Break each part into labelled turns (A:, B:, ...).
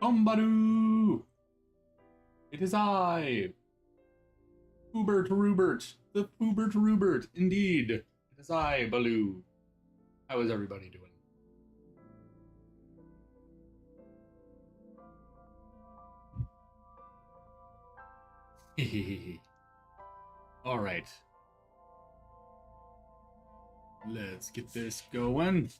A: Kombaru! It is I, Hubert Rubert, the Hubert Rubert, indeed. It is I, Baloo. How is everybody doing? All right. Let's get this going.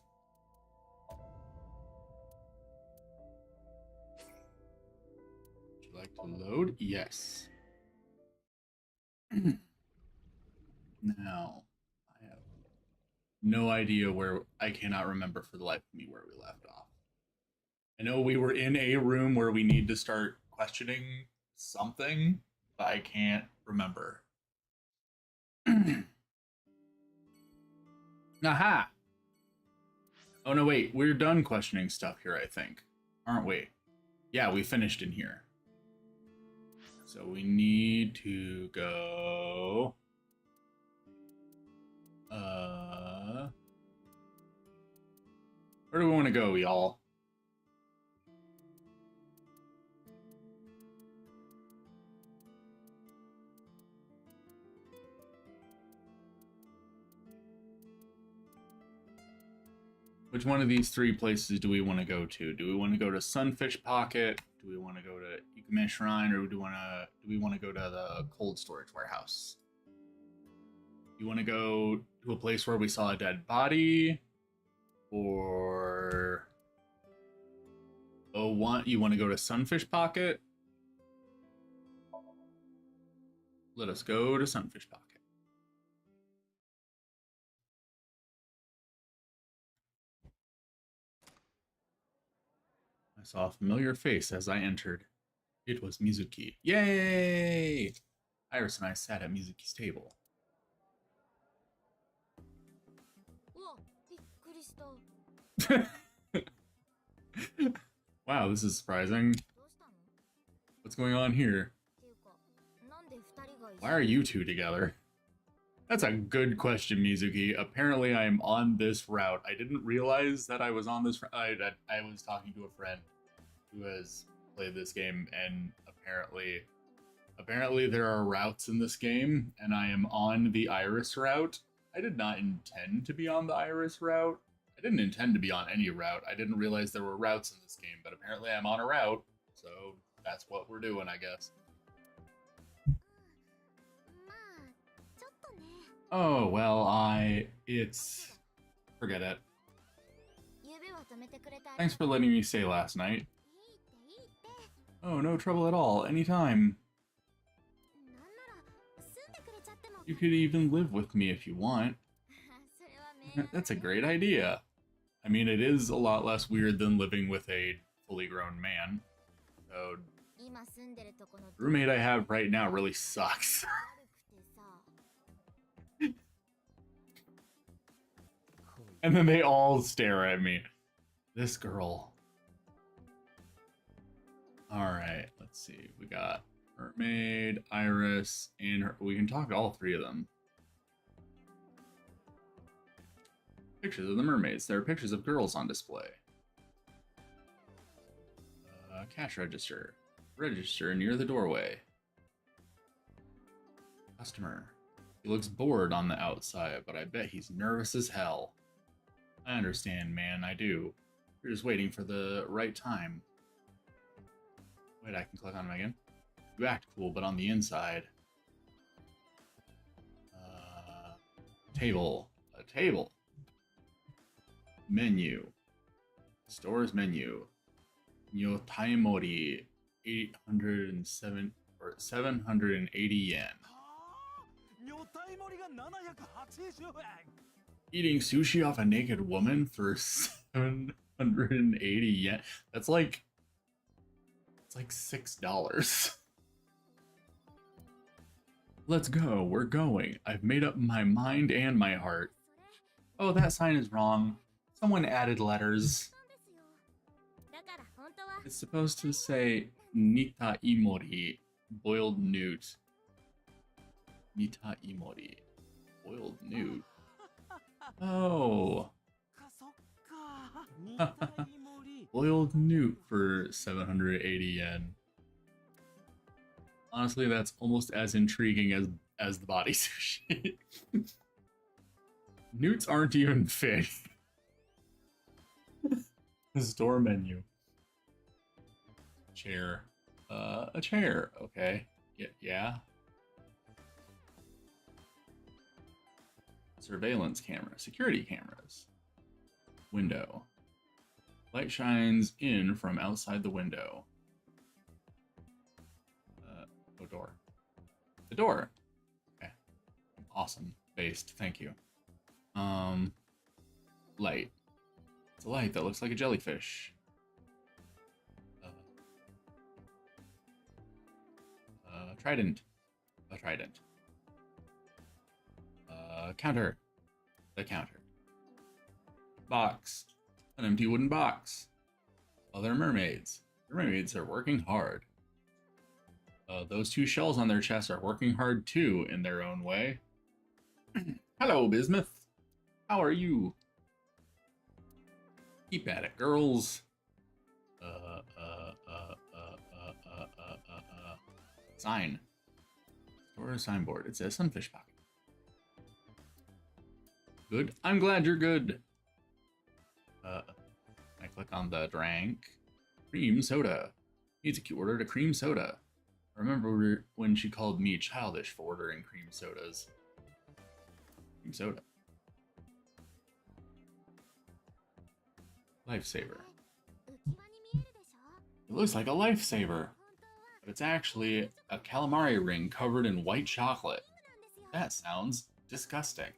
A: Would you like to load? Yes. Now, I have no idea where. I cannot remember for the life of me where we left off. I know we were in a room where we need to start questioning something, but I can't remember. Aha! Oh no, wait, we're done questioning stuff here, I think. Aren't we? Yeah, we finished in here. So we need to go... Where do we want to go, y'all? Which one of these three places do we want to go to? Do we want to go to Sunfish Pocket? Do we want to go to Ikume Shrine, or do we want to go to the cold storage warehouse? You want to go to a place where we saw a dead body, or you want to go to Sunfish Pocket? Let us go to Sunfish Pocket. I saw a familiar face as I entered. It was Mizuki. Yay! Iris and I sat at Mizuki's table. Wow, this is surprising. What's going on here? Why are you two together? That's a good question, Mizuki. Apparently, I'm on this route. I didn't realize that I was on this. I was talking to a friend who has played this game, and apparently there are routes in this game, and I am on the Iris route. I did not intend to be on the Iris route. I didn't intend to be on any route. I didn't realize there were routes in this game, but apparently I'm on a route, so that's what we're doing, I guess. Oh, well, forget it. Thanks for letting me stay last night. Oh, no trouble at all, anytime. You could even live with me if you want. That's a great idea. I mean, it is a lot less weird than living with a fully grown man. So, the roommate I have right now really sucks. And then they all stare at me. This girl. Alright, let's see. We got Mermaid, Iris, and her. We can talk to all three of them. Pictures of the mermaids. There are pictures of girls on display. Cash register. Register near the doorway. Customer. He looks bored on the outside, but I bet he's nervous as hell. I understand, man, I do. You're just waiting for the right time. Wait, I can click on him again. You act cool, but on the inside... Table. A table. Menu. Store's menu. Yotaimori. 807 or 780 yen. Eating sushi off a naked woman for 780 yen. That's like... It's like $6. Let's go. We're going. I've made up my mind and my heart. Oh, that sign is wrong. Someone added letters. It's supposed to say Nita Imori, boiled newt. Nita Imori, boiled newt. Oh. Boiled newt for 780 yen. Honestly, that's almost as intriguing as the body sushi. Newts aren't even fish. The store menu. Chair. A chair. Okay. Yeah. Surveillance camera. Security cameras. Window. Light shines in from outside the window. Oh, door. The door. Okay. Awesome. Based. Thank you. Light. It's a light that looks like a jellyfish. Trident. A trident. Counter. The counter. Box. An empty wooden box. Other mermaids. The mermaids are working hard. Those two shells on their chests are working hard too, in their own way. Hello, Bismuth. How are you? Keep at it, girls. Sign. Or a signboard. It says Sunfish Pocket. Good. I'm glad you're good. I click on the drink. Cream soda. Ordered a cream soda. I remember when she called me childish for ordering cream sodas. Cream soda. Lifesaver. It looks like a lifesaver, but it's actually a calamari ring covered in white chocolate. That sounds disgusting.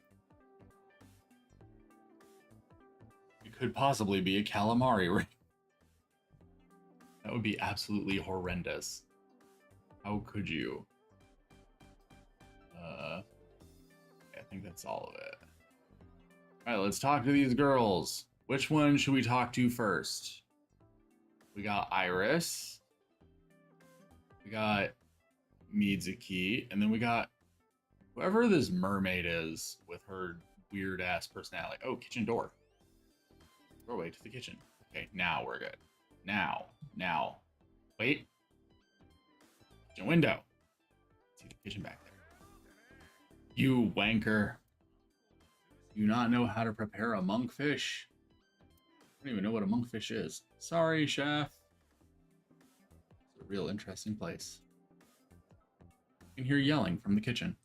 A: It could possibly be a calamari ring. That would be absolutely horrendous. How could you? I think that's all of it. Alright, let's talk to these girls. Which one should we talk to first? We got Iris. We got Mizuki. And then we got whoever this mermaid is with her weird ass personality. Oh, kitchen door. Doorway to the kitchen. Okay, now we're good. Now. Wait. Kitchen window. See the kitchen back there. You wanker. You not know how to prepare a monkfish? I don't even know what a monkfish is. Sorry, chef. It's a real interesting place. You can hear yelling from the kitchen.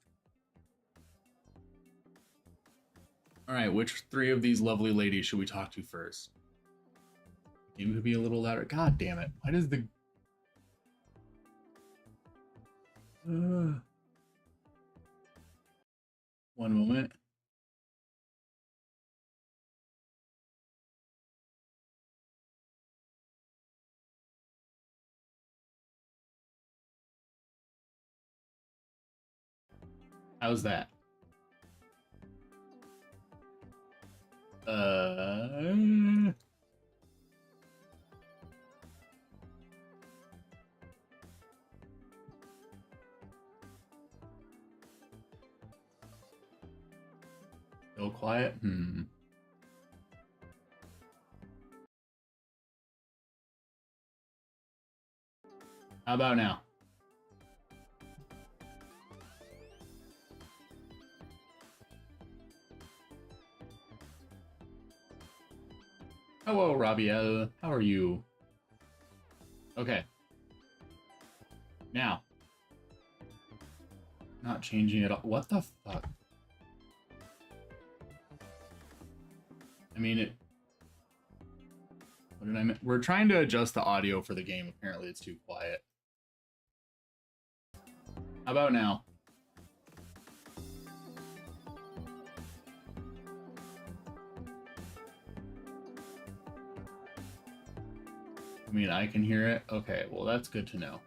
A: Alright, which three of these lovely ladies should we talk to first? You could be a little louder. God damn it. Why does the... One moment. How's that? Still quiet? How about now? Hello, Rabiel. How are you? Okay. Now. Not changing at all. What the fuck? I mean, it... What did I mean? We're trying to adjust the audio for the game. Apparently, it's too quiet. How about now? I mean, I can hear it. Okay, well, that's good to know.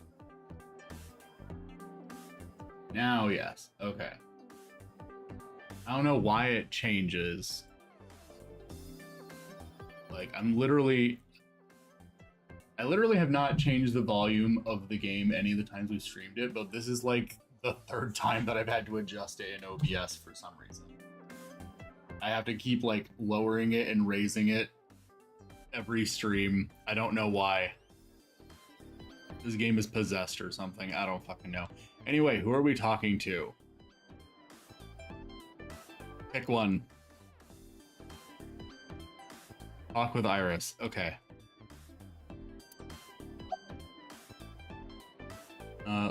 A: Now, yes. Okay. I don't know why it changes. Like, I literally have not changed the volume of the game any of the times we've streamed it, but this is like the third time that I've had to adjust it in OBS for some reason. I have to keep like lowering it and raising it every stream. I don't know why. This game is possessed or something. I don't fucking know. Anyway, who are we talking to? Pick one. Talk with Iris. Okay.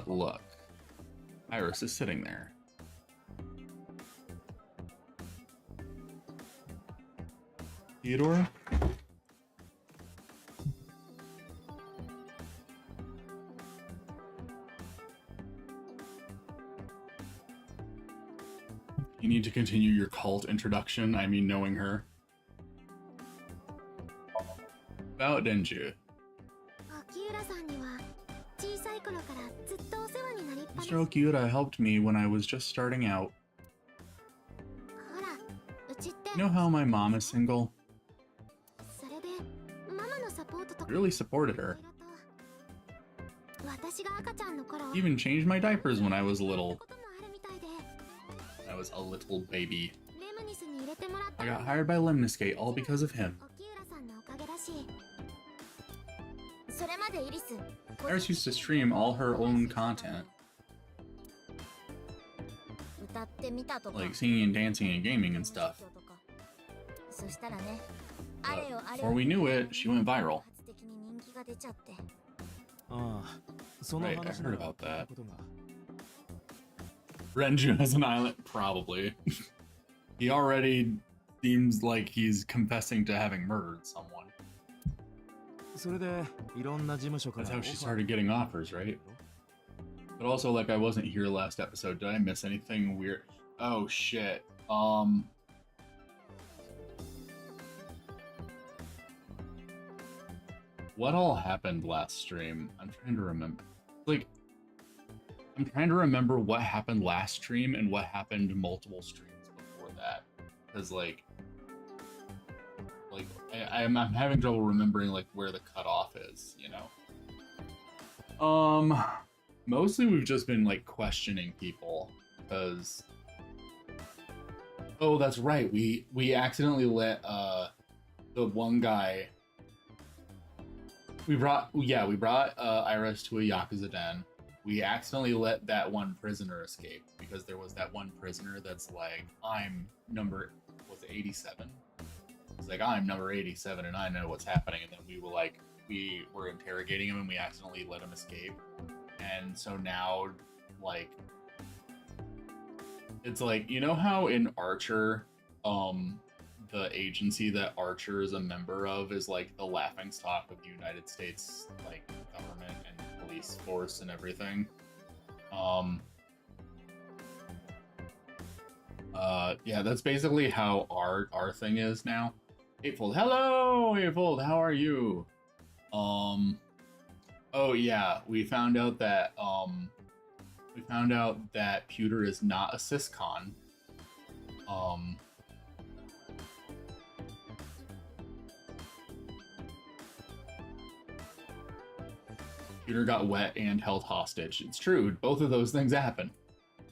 A: Look. Iris is sitting there. Theodora? You need to continue your cult introduction. I mean, knowing her. About Denju. Mr. Okiura helped me when I was just starting out. You know how my mom is single? I really supported her. Even changed my diapers when I was little. I was a little baby. I got hired by Lemniscate all because of him. Iris used to stream all her own content. Like singing and dancing and gaming and stuff. But before we knew it, she went viral. Right, I heard about that. Renju has an island? Probably. He already seems like he's confessing to having murdered someone. That's how she started getting offers, right? But also, like, I wasn't here last episode. Did I miss anything weird? Oh, shit. What all happened last stream? I'm trying to remember. Like, I'm trying to remember what happened last stream and what happened multiple streams before that. Because, like I'm having trouble remembering, like, where the cutoff is, you know? Mostly we've just been, like, questioning people, because... Oh, that's right, we accidentally let, the one guy... We brought Iris to a Yakuza den. We accidentally let that one prisoner escape, because there was that one prisoner that's like, I'm number, was it 87? It's like, I'm number 87 and I know what's happening. And then we were interrogating him and we accidentally let him escape. And so now, like, it's like, you know how in Archer, the agency that Archer is a member of is like the laughingstock of the United States, like, government and police force and everything. Yeah, that's basically how our thing is now. Eightfold, hello, Eightfold, how are you? Oh yeah, we found out that Pewter is not a syscon. Pewter got wet and held hostage. It's true, both of those things happen.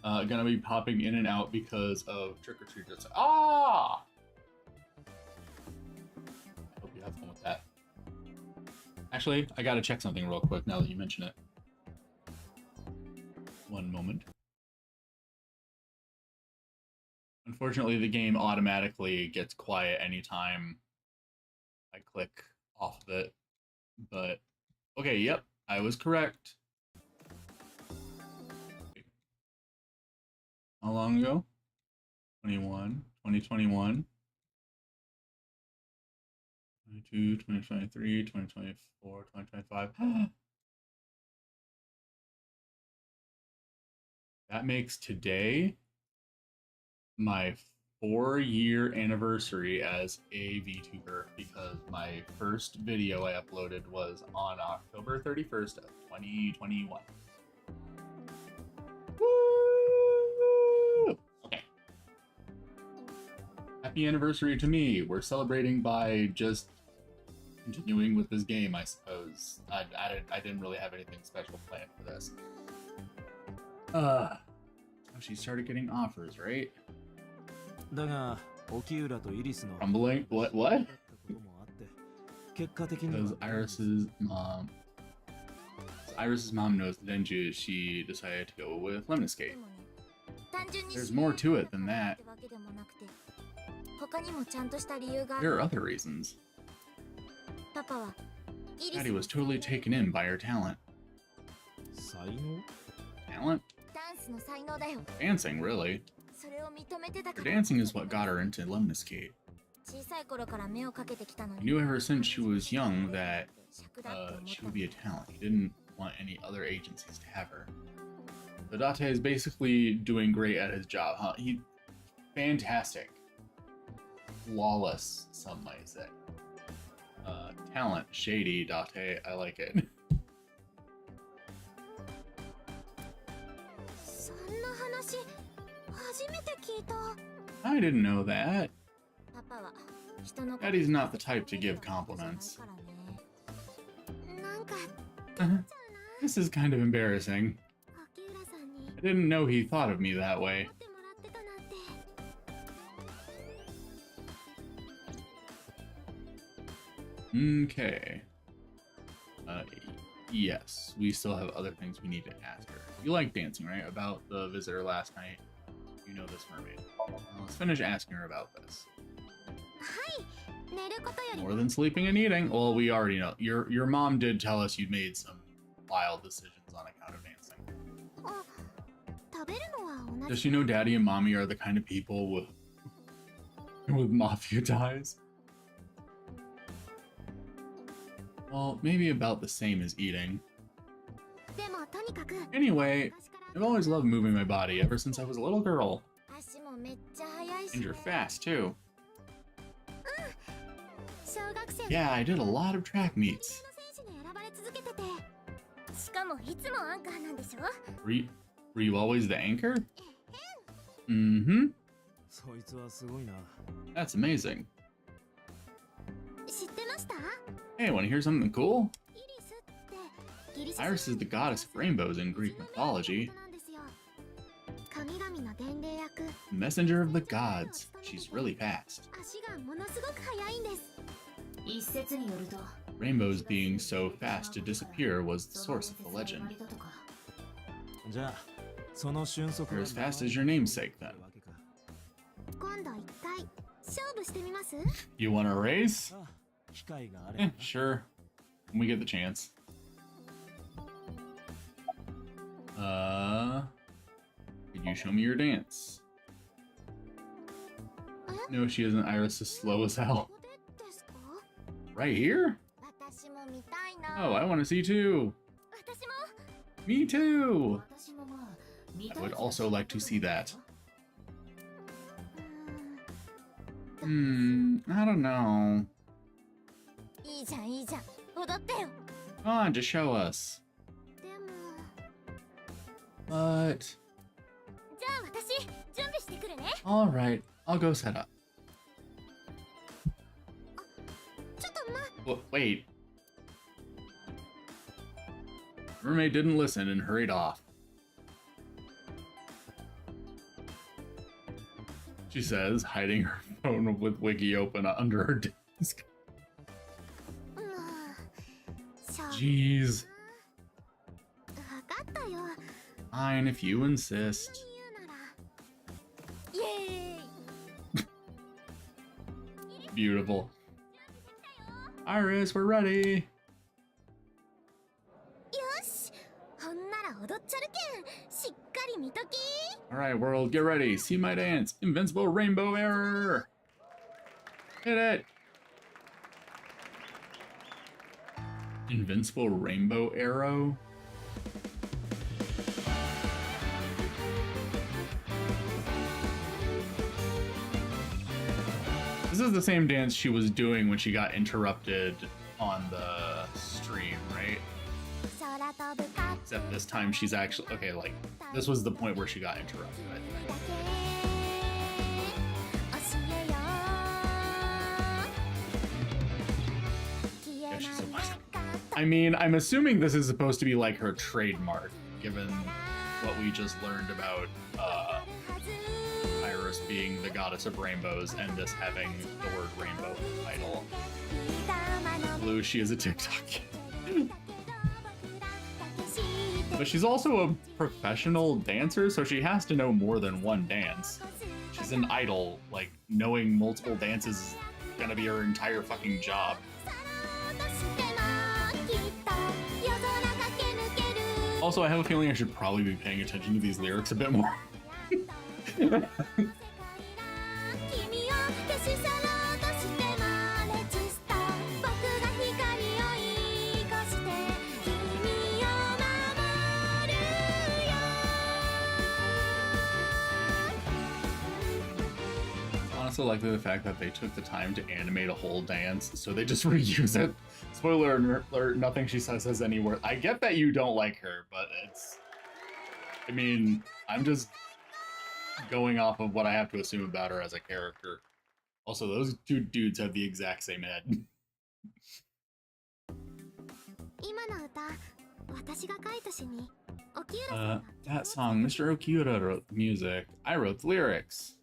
A: Gonna be popping in and out because of trick-or-treaters. Ah! I hope you have fun with that. Actually, I gotta check something real quick now that you mention it. One moment. Unfortunately, the game automatically gets quiet anytime I click off of it. But, okay, yep, I was correct. How long ago? 2021, 22, 2023, 2024, 2025. That makes today my 4-year anniversary as a VTuber, because my first video I uploaded was on October 31st of 2021. Woo! Okay. Happy anniversary to me. We're celebrating by just continuing with this game, I suppose. I didn't really have anything special planned for this. Oh, she started getting offers, right? Rumbling? What? Because Iris's mom Iris's mom knows Denju, she decided to go with Lemniscate. There's more to it than that. There are other reasons. Daddy was totally taken in by her talent. Talent? Dancing, really. Her dancing is what got her into Lemniscate. He knew ever since she was young that she would be a talent. He didn't want any other agencies to have her. So Date is basically doing great at his job, huh? Fantastic. Flawless, some might say. Talent, shady, Date, I like it. I didn't know that. Daddy's not the type to give compliments. This is kind of embarrassing. I didn't know he thought of me that way. Okay. Yes, we still have other things we need to ask her. You like dancing, right? About the visitor last night. You know this mermaid. Let's finish asking her about this. More than sleeping and eating. Well, we already know. Your mom did tell us you'd made some wild decisions on account of dancing. Does she know Daddy and Mommy are the kind of people with mafia ties? Well, maybe about the same as eating. Anyway, I've always loved moving my body ever since I was a little girl. And you're fast, too. Yeah, I did a lot of track meets. Were you always the anchor? Mm-hmm. That's amazing. Hey, wanna hear something cool? Iris is the goddess of rainbows in Greek mythology. Messenger of the gods. She's really fast. Rainbows being so fast to disappear was the source of the legend. You're as fast as your namesake, then. You want a race? Sure. When we get the chance. Could you show me your dance? No, she isn't. Iris is slow as hell. Right here? Oh, I want to see too. Me too. I would also like to see that. I don't know. Come on, just show us. But... Alright, I'll go set up. Wait. Mermaid didn't listen and hurried off. She says, hiding her phone with Wiki open under her desk. Jeez. Fine, if you insist. Beautiful. Iris, we're ready. Alright, world, get ready. See my dance. Invincible rainbow error. Hit it. Invincible rainbow arrow? This is the same dance she was doing when she got interrupted on the stream, right? Except this time she's actually... Okay, like, this was the point where she got interrupted, I think. Yeah, she's so much. I mean, I'm assuming this is supposed to be like her trademark, given what we just learned about Iris being the goddess of rainbows and this having the word rainbow in the title. Blue, she is a TikTok kid. But she's also a professional dancer, so she has to know more than one dance. She's an idol, like, knowing multiple dances is gonna be her entire fucking job. Also, I have a feeling I should probably be paying attention to these lyrics a bit more. Also like the fact that they took the time to animate a whole dance, so they just reuse it. Spoiler alert, nothing she says has any worth. I get that you don't like her, but it's... I mean, I'm just going off of what I have to assume about her as a character. Also, those two dudes have the exact same head. That song, Mr. Okiura wrote the music. I wrote the lyrics.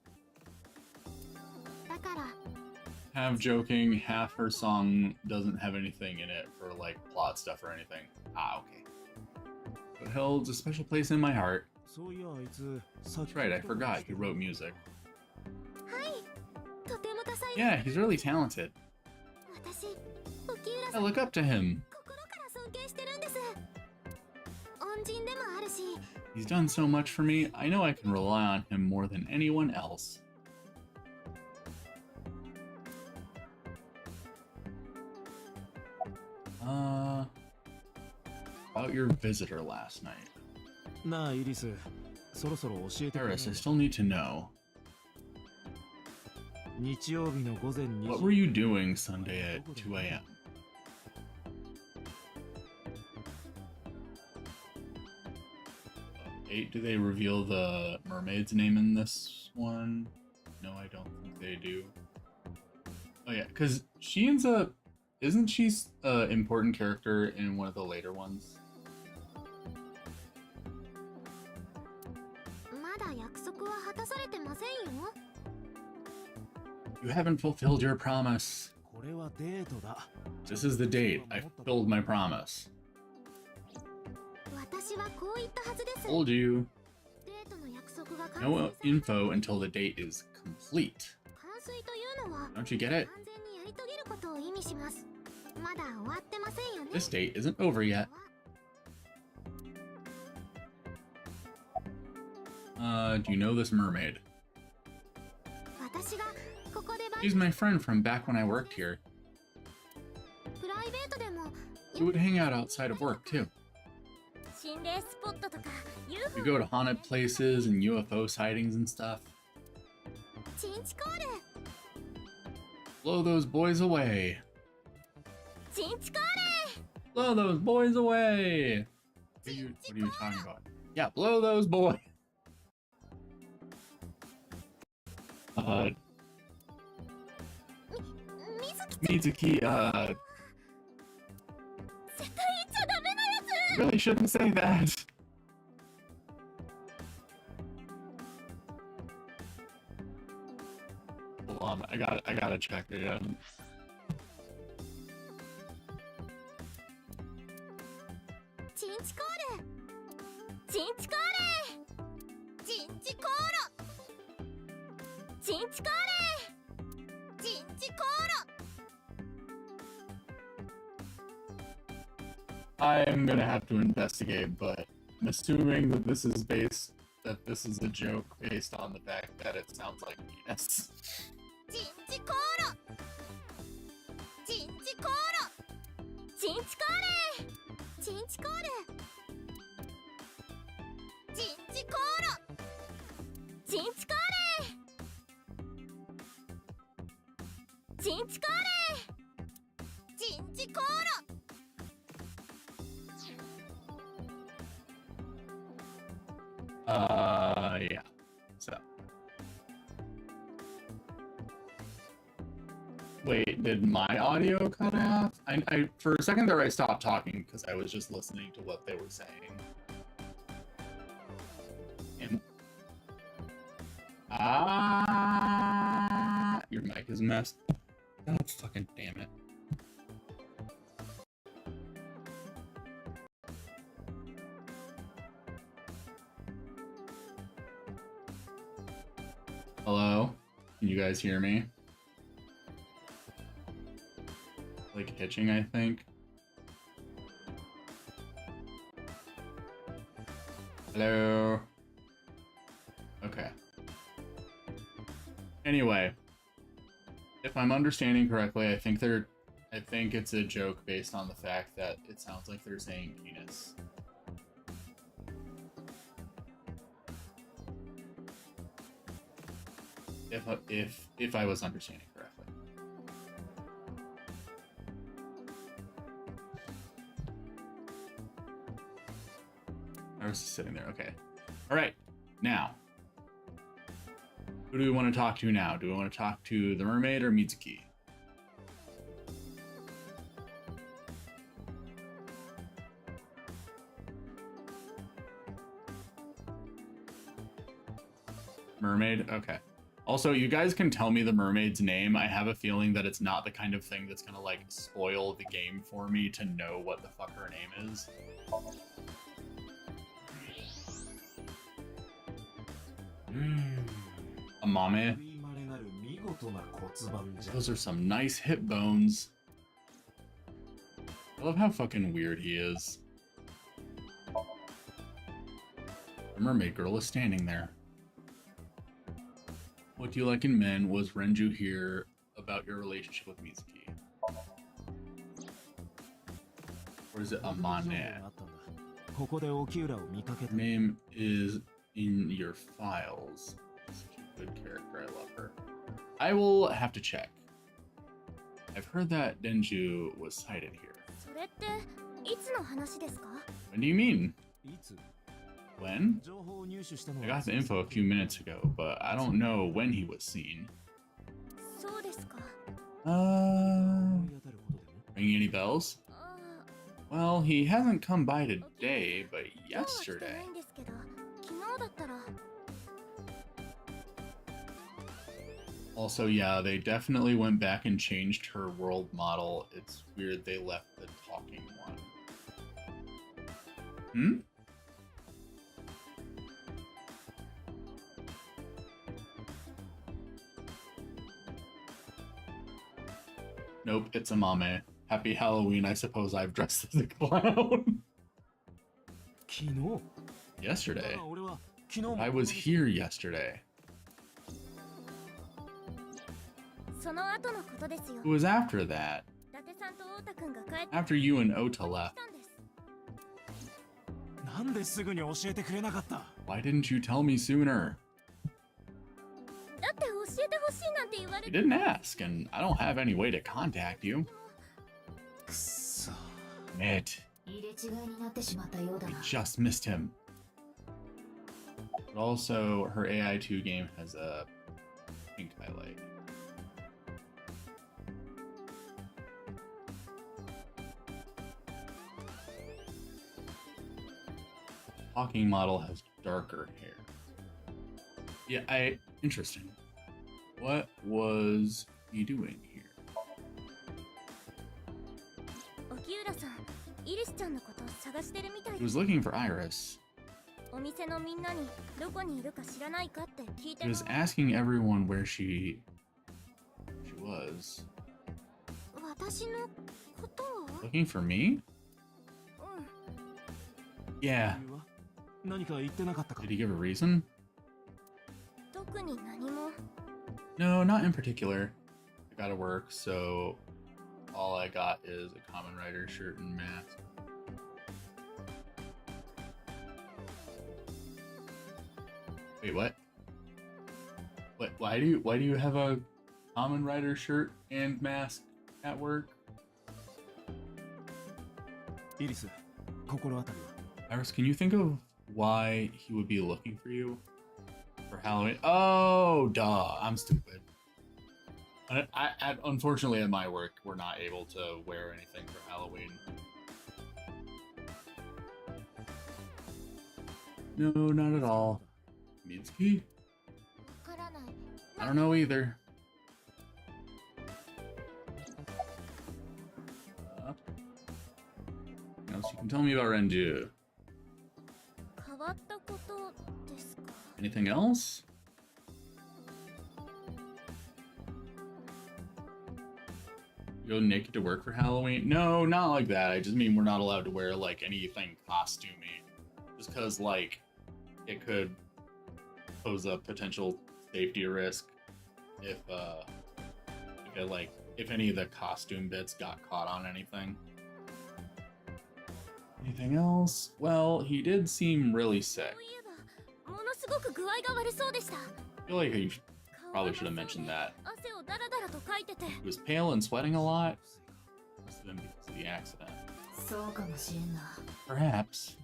A: Half joking, half her song doesn't have anything in it for like plot stuff or anything. Ah, okay. But holds a special place in my heart. That's right, I forgot he wrote music. Yeah, he's really talented. I look up to him. He's done so much for me, I know I can rely on him more than anyone else. About your visitor last night. Paris, I still need to know. What were you doing Sunday at 2 a.m.? Do they reveal the mermaid's name in this one? No, I don't think they do. Oh yeah, because she ends up... Isn't she an important character in one of the later ones? You haven't fulfilled your promise. This is the date. I fulfilled my promise. Told you. No info until the date is complete. Don't you get it? This date isn't over yet. Do you know this mermaid? She's my friend from back when I worked here. We would hang out outside of work, too. We go to haunted places and UFO sightings and stuff. Blow those boys away. Blow those boys away. What are you talking about? Yeah, blow those boys. Mizuki, really shouldn't say that. Hold on, I gotta check again. I'm gonna have to investigate, but I'm assuming that this is a joke based on the fact that it sounds like penis. Yeah. So. Wait, did my audio cut off? I for a second there I stopped talking because I was just listening to what they were saying. And your mic is messed. God fucking damn it. Can you guys hear me? Like hitching, I think. Hello. Okay. Anyway, if I'm understanding correctly, I think it's a joke based on the fact that it sounds like they're saying penis. If I was understanding correctly. I was just sitting there. Okay. All right. Now, who do we want to talk to now? Do we want to talk to the mermaid or Mitsuki? Mermaid? Okay. Also, you guys can tell me the mermaid's name. I have a feeling that it's not the kind of thing that's gonna, like, spoil the game for me to know what the fuck her name is. Amame. Those are some nice hip bones. I love how fucking weird he is. The mermaid girl is standing there. What do you like in men? Was Renju here about your relationship with Mizuki? Or is it Amane? Name is in your files. Such a good character. I love her. I will have to check. I've heard that Denju was cited here. When do you mean? When? I got the info a few minutes ago, but I don't know when he was seen. Ringing any bells? Well, he hasn't come by today, but yesterday. Also, yeah, they definitely went back and changed her world model. It's weird they left the talking one. Hmm? Nope, it's Amame. Happy Halloween, I suppose I've dressed as a clown. Yesterday? I was here yesterday. It was after that. After you and Ota left. Why didn't you tell me sooner? You didn't ask, and I don't have any way to contact you. Admit. I just missed him. But also, her AI2 game has a pink highlight. Talking model has darker hair. Yeah, interesting. What was he doing here? He was looking for Iris. He was asking everyone where she was. Looking for me? Yeah. Did he give a reason? No, not in particular. I gotta work, so all I got is a Common Rider shirt and mask. Wait, what? What? Why do you have a Common Rider shirt and mask at work? Iris, can you think of why he would be looking for you for Halloween? Oh, duh. I'm stupid. Unfortunately, at my work, we're not able to wear anything for Halloween. No, not at all. Mitsuki? I don't know either. What else you can tell me about Renju? Anything else? Go naked to work for Halloween? No, not like that. I just mean we're not allowed to wear like anything costumey. Just because like it could pose a potential safety risk if if any of the costume bits got caught on anything. Anything else? Well, he did seem really sick. I feel like you probably should have mentioned that. He was pale and sweating a lot. Must have been because of the accident. Perhaps.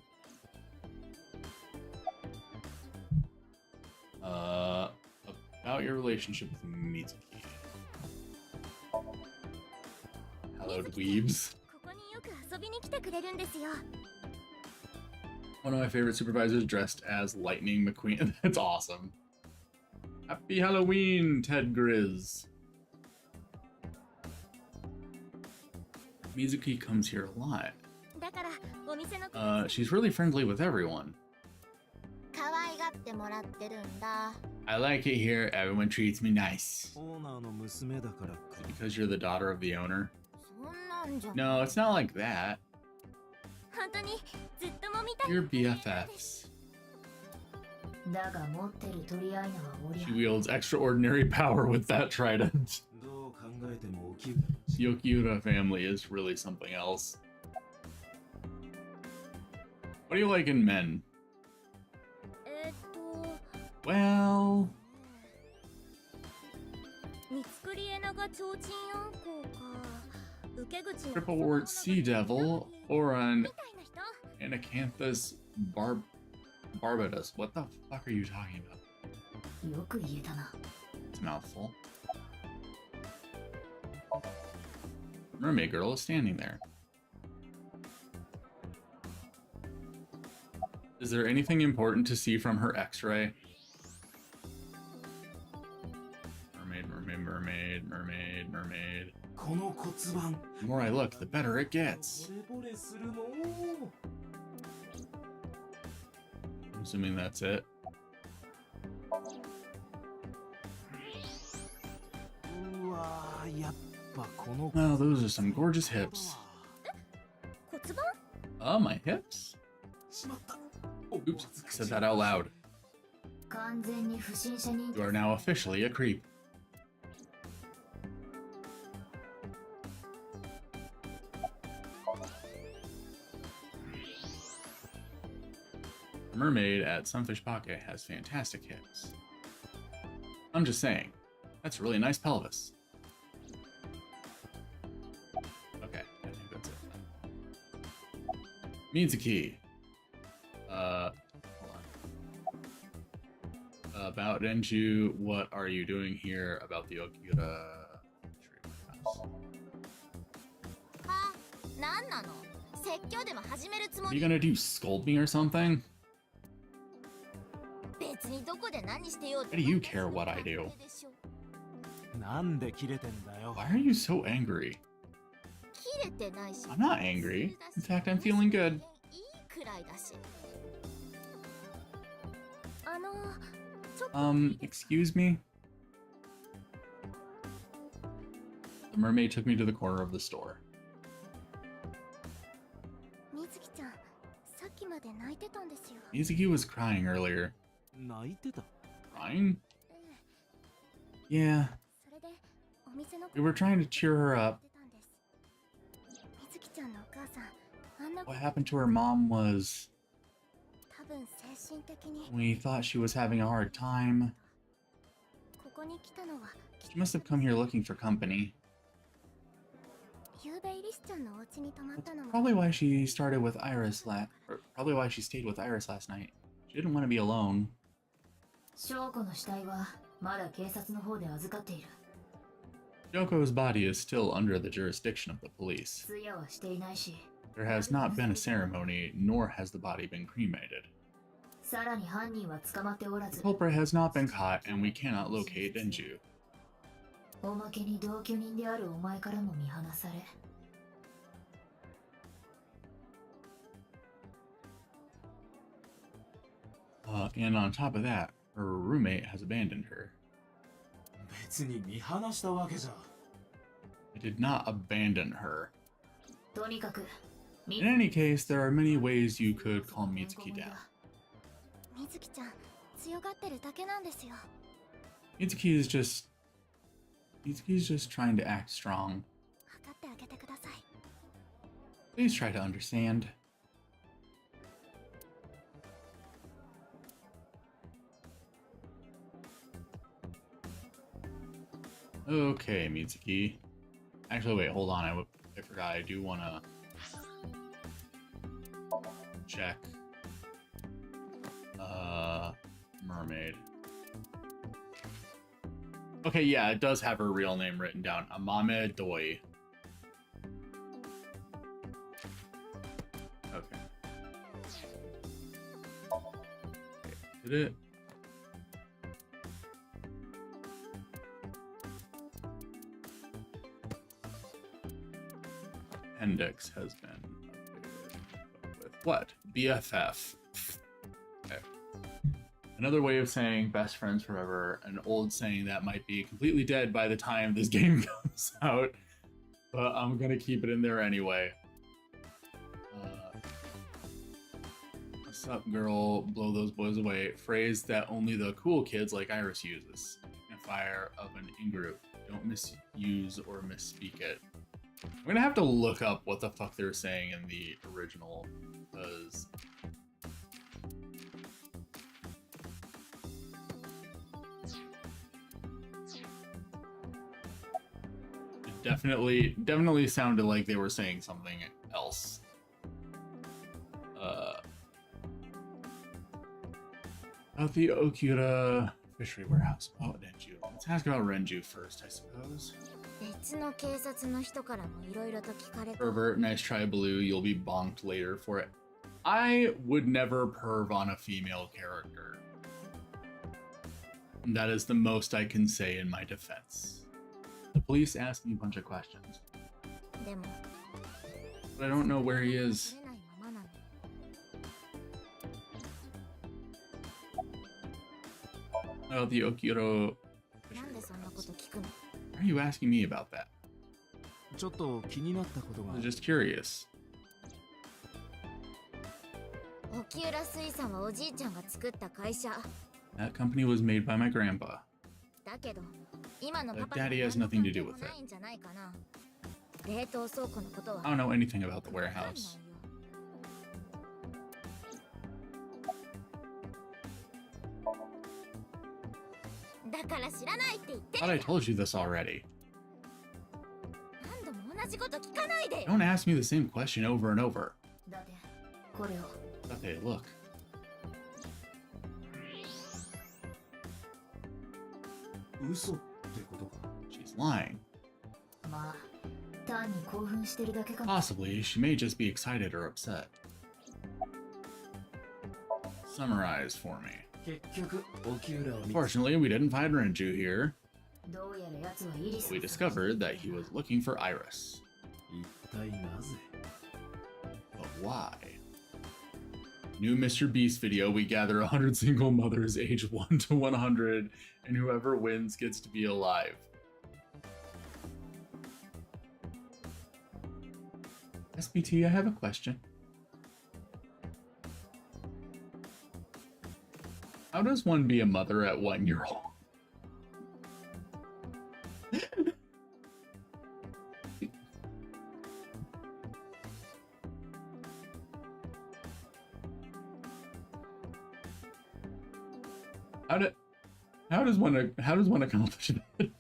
A: About your relationship with Mitsuki. Hello, dweebs. One of my favorite supervisors dressed as Lightning McQueen. That's awesome. Happy Halloween, Ted Grizz. Mizuki comes here a lot. She's really friendly with everyone. I like it here. Everyone treats me nice. Because you're the daughter of the owner? No, it's not like that. You're BFFs. She wields extraordinary power with that trident. Yokiura family is really something else. What do you like in men? Well... Triple Wart Sea Devil or an Anacanthus barbatus. What the fuck are you talking about? It's a mouthful. Mermaid girl is standing there. Is there anything important to see from her x-ray? Mermaid, mermaid, mermaid, mermaid, mermaid. The more I look, the better it gets. I'm assuming that's it. Wow, those are some gorgeous hips. Oh, my hips? Oops, I said that out loud. You are now officially a creep. The mermaid at Sunfish Pocket has fantastic hips. I'm just saying, that's a really nice pelvis. Okay, I think that's it then. Mitsuki. Hold on. About Denju, what are you doing here about the Okura house? What are you gonna do, scold me or something? Why do you care what I do? Why are you so angry? I'm not angry. In fact, I'm feeling good. Excuse me? The mermaid took me to the corner of the store. Mizuki was crying earlier. Crying? Yeah. We were trying to cheer her up. What happened to her mom was... we thought she was having a hard time. She must have come here looking for company. That's probably why she started with Iris probably why she stayed with Iris last night. She didn't want to be alone. Yoko's body is still under the jurisdiction of the police. There has not been a ceremony, nor has the body been cremated. The culprit has not been caught, and we cannot locate Denju. And on top of that, her roommate has abandoned her. I did not abandon her. In any case, there are many ways you could calm Mitsuki down. Mitsuki is just trying to act strong. Please try to understand. Okay, Mitsuki. Actually, wait, hold on. I forgot. I do want to check. Mermaid. Okay, yeah, it does have her real name written down. Amame Doi. Okay. Did it? Appendix has been updated with what? BFF. Okay. Another way of saying best friends forever, an old saying that might be completely dead by the time this game comes out, but I'm gonna keep it in there anyway. What's up, girl? Blow those boys away. Phrase that only the cool kids like Iris uses. Signifier of an in-group. Don't misuse or misspeak it. I'm gonna have to look up what the fuck they're saying in the original, because it definitely sounded like they were saying something else. About the Okura fishery warehouse. Oh, Renju. Let's ask about Renju first, I suppose. Pervert, nice try, Blue. You'll be bonked later for it. I would never perv on a female character. That is the most I can say in my defense. The police asked me a bunch of questions, but I don't know where he is. Oh, the Okuro. Why are you asking me about that? I'm just curious. That company was made by my grandpa. But Daddy has nothing to do with it. I don't know anything about the warehouse. I thought I told you this already. Don't ask me the same question over and over. Okay, look. She's lying. Possibly, she may just be excited or upset. Summarize for me. Fortunately, we didn't find Renju here. We discovered that he was looking for Iris. But why? New Mr. Beast video, we gather 100 single mothers aged 1 to 100, and whoever wins gets to be alive. SBT, I have a question. How does one be a mother at 1 year old? How does one accomplish that?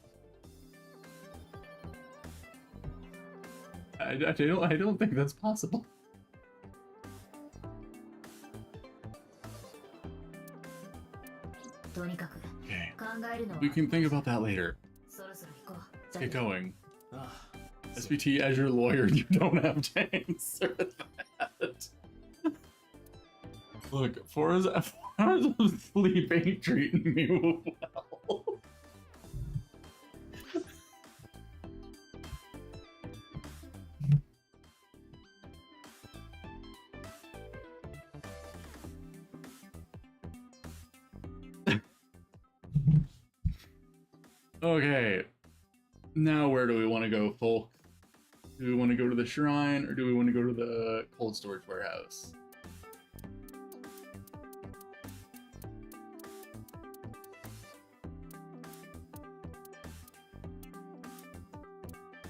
A: I don't think that's possible. Okay. We can think about that later. Let's get going. SBT, as your lawyer, you don't have to answer that. Look, Forza's sleep ain't treating me well. Okay. Now where do we want to go, folk? Do we want to go to the shrine or do we want to go to the cold storage warehouse?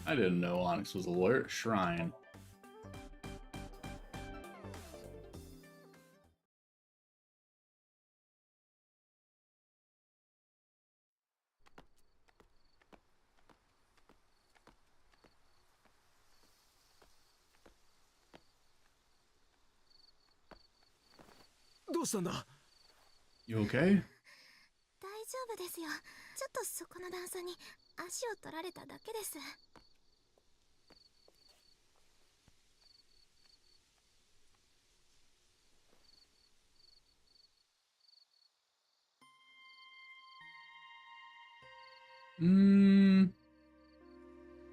A: I didn't know Onyx was a lawyer. Shrine. You okay?
B: 大丈夫ですよ。ちょっとそこの段差に足を取られただけです。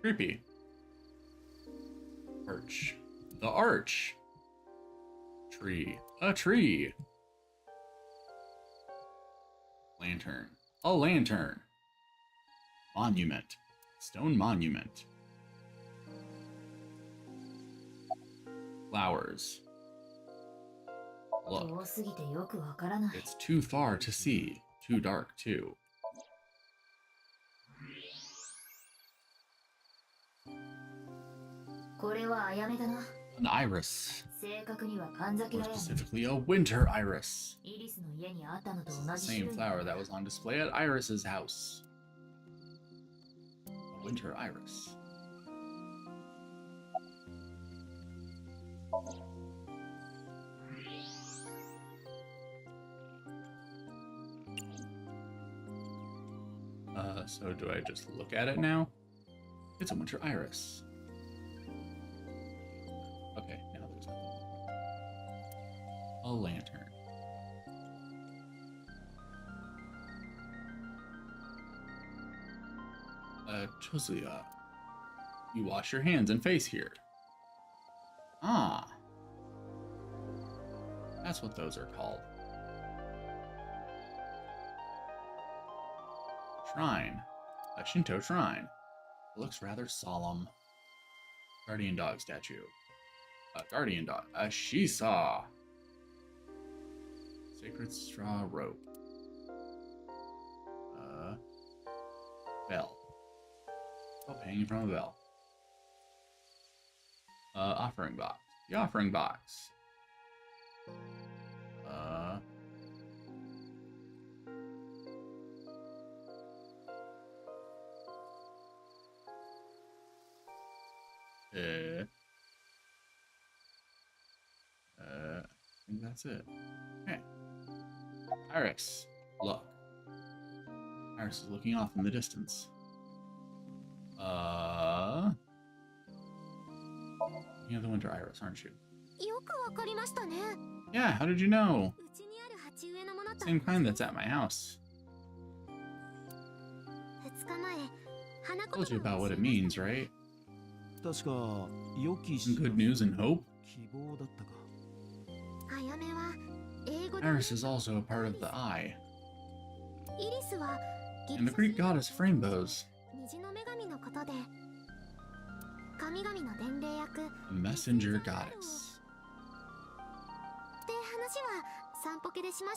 A: Creepy. Arch. The arch. Tree. A tree. Lantern. A lantern. Monument. Stone monument. Flowers. Look. It's too far to see. Too dark, too. An iris. More specifically, a winter iris. This is the same flower that was on display at Iris's house. A winter iris. So do I just look at it now? It's a winter iris. Okay, now there's nothing. A lantern. Chosuya. You wash your hands and face here. Ah. That's what those are called. Shrine. A Shinto shrine. It looks rather solemn. Guardian dog statue. A guardian dog. A Shisa. Sacred straw rope. Bell. Oh, hanging from a bell. Offering box. The offering box. I think that's it. Okay. Iris, look. Iris is looking off in the distance. You're the winter iris, aren't you? Yeah, how did you know? Same kind that's at my house. Told you about what it means, right? Some good news and hope? Iris is also a part of the eye. And the Greek goddess of rainbows. A messenger goddess.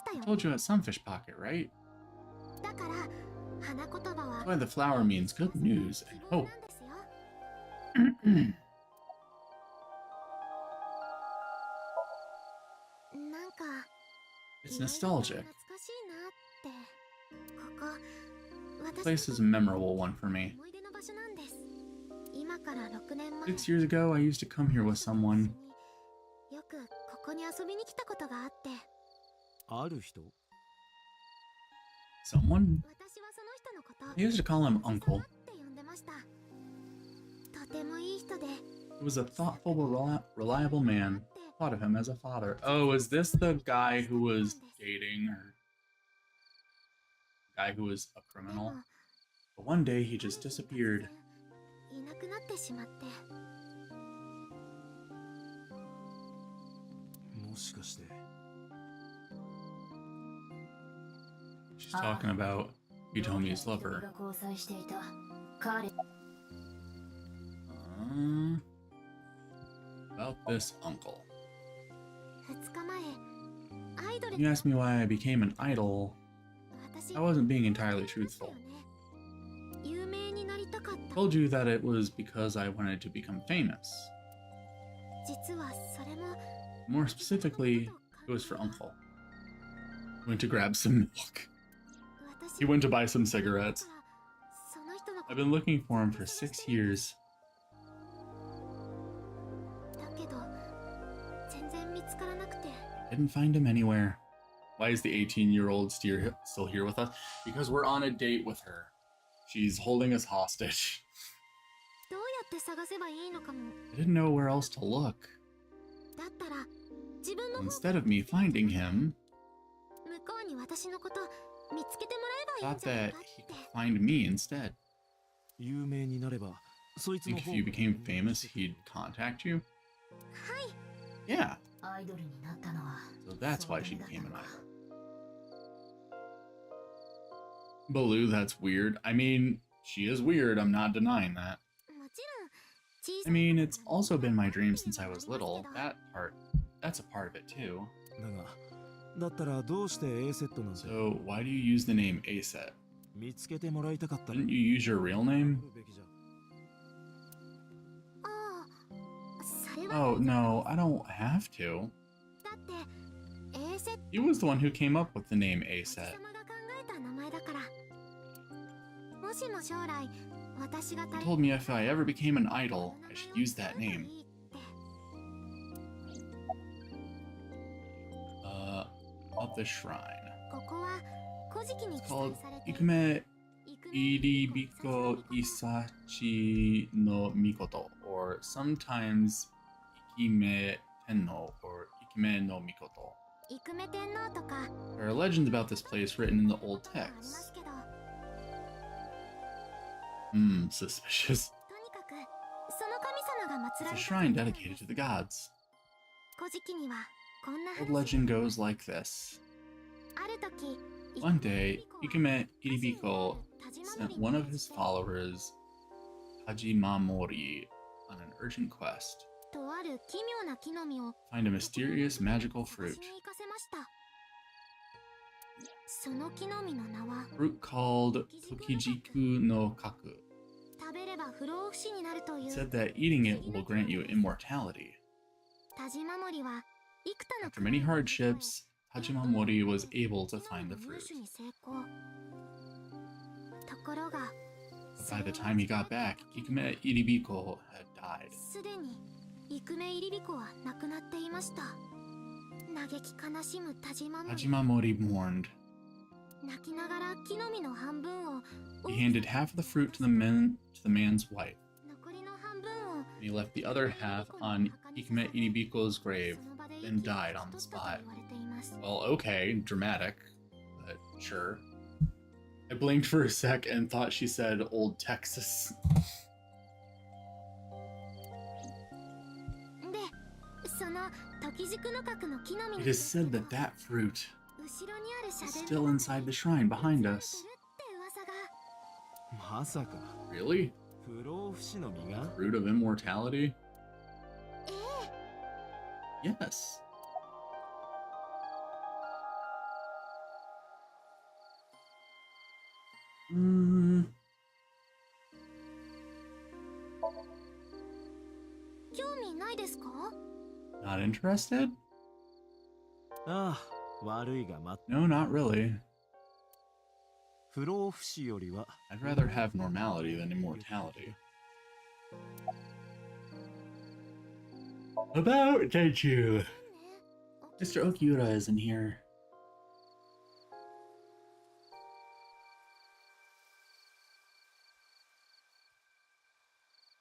A: I told you at Sunfish Pocket, right? That's why the flower means good news and hope. It's nostalgic. This place is a memorable one for me. 6 years ago, I used to come here with someone. Someone? I used to call him Uncle. He was a thoughtful, reliable man. Thought of him as a father. Oh, is this the guy who was dating her? Guy who was a criminal? But one day he just disappeared. She's talking about Hitomi's lover. this uncle.
B: 2日前アイドル
A: You asked me why I became an idol.
B: 私
A: I wasn't being entirely truthful.
B: 有名になりたかっ
A: I
B: た
A: told you that it was because I wanted to become famous.
B: 実はそれも
A: More specifically, it was for Uncle. He went to grab some milk.
B: 私
A: He went to buy some cigarettes.
B: その人のこ
A: I've been looking for him for 6 years.
B: とだけど全然見つからなくて
A: Didn't find him anywhere. Why is the 18-year-old still here with us? Because we're on a date with her. She's holding us hostage.
B: どうやって探せばいいのかも
A: I didn't know where else to look.
B: だったら自分の方
A: Instead of me finding him,
B: 向こうに私のこと見つけてもらえばいいん
A: thought
B: じゃない
A: that
B: かっ
A: he
B: て
A: could find me instead.
C: 有名になればそいつの
A: Think
C: 方
A: if you became famous, he'd contact you?
B: はい
A: Yeah,
D: アイドルになったのは
A: so that's why she
D: そのため
A: became
D: だ
A: an
D: った
A: idol. Baloo, that's weird. I mean, she is weird, I'm not denying that.
B: もちろん小
A: I
B: さい
A: mean,
B: 頃
A: it's
B: から
A: also been my dream
B: 見て
A: since I
B: るの
A: was
B: もあり
A: little.
B: ますけど
A: That's a part of it too.
C: だがだったらどうして A セットなんて
A: So why do you use the name Aset?
C: 見つけてもらいたかったら
A: Didn't you use your real name?
C: べきじゃ
B: ああそれは
A: Oh, no, I don't have to.
B: だって A セット
A: He was the one who came up with the name
B: おじ
A: Aset.
B: さまが考えた名前だからもしも将来私が
A: He told me if I ever became an idol, I should use that name. Of the shrine.
B: ここは古事記に
A: It's
B: 記
A: called
B: 載されている
A: Ikume
B: イ
A: Iribiko Isachi no Mikoto, or sometimes Ikime Tenno or Ikime no Mikoto.
B: イクメ天皇とか
A: There are legends about this place written in the old
B: ありま
A: texts.
B: すけど
A: Suspicious.
B: とにかくその神様が祀
A: It's
B: ら
A: a
B: れた
A: shrine dedicated to the gods.
B: 古事記にはこんな
A: Old
B: 話
A: legend goes like this.
B: ある時
A: One day, Ikume Iribiko sent one of his followers, Hajimamori, on an urgent quest
B: とある奇妙な木の実を
A: to find a mysterious magical
B: 探
A: fruit.
B: しに行かせましたその木の実の名は
A: Fruit called Tokijiku no Kaku.
B: 食べれば不老不死になるとい
A: It
B: う
A: said that eating it will grant you immortality.
B: 田島森は幾多の
A: After many hardships, Hajimamori was able to find the fruit.
B: 入手に成功ところが
A: By the time he got back, Ikume Iribiko had died.
B: すでにイクメイリビコは亡くなっていました嘆き悲しむ田島森
A: Hajimamori mourned.
B: 泣きながら木の実の半分を
A: He handed half of the fruit to the man's wife.
B: 残りの半分を
A: And he left the other half on Ikume Iribiko's grave, then died on the spot. Well, okay, dramatic, but sure. I blinked for a sec and thought she said Old Texas.
B: でその時軸の角の木の実
A: It is said that that fruit
B: 後ろにある社
A: is
B: 殿
A: still inside the shrine behind us.
B: って噂が
C: まさか
A: Really?
C: 不老不死の実が
A: Fruit of immortality?
B: ええ
A: Yes. Mm,
B: 興味ないですか
A: not interested?
C: ああ悪いが待っ
A: No, not really.
C: 不老不死よりは
A: I'd rather have normality than immortality. About Tenchu.
B: ね
A: Mr. Okiura isn't here.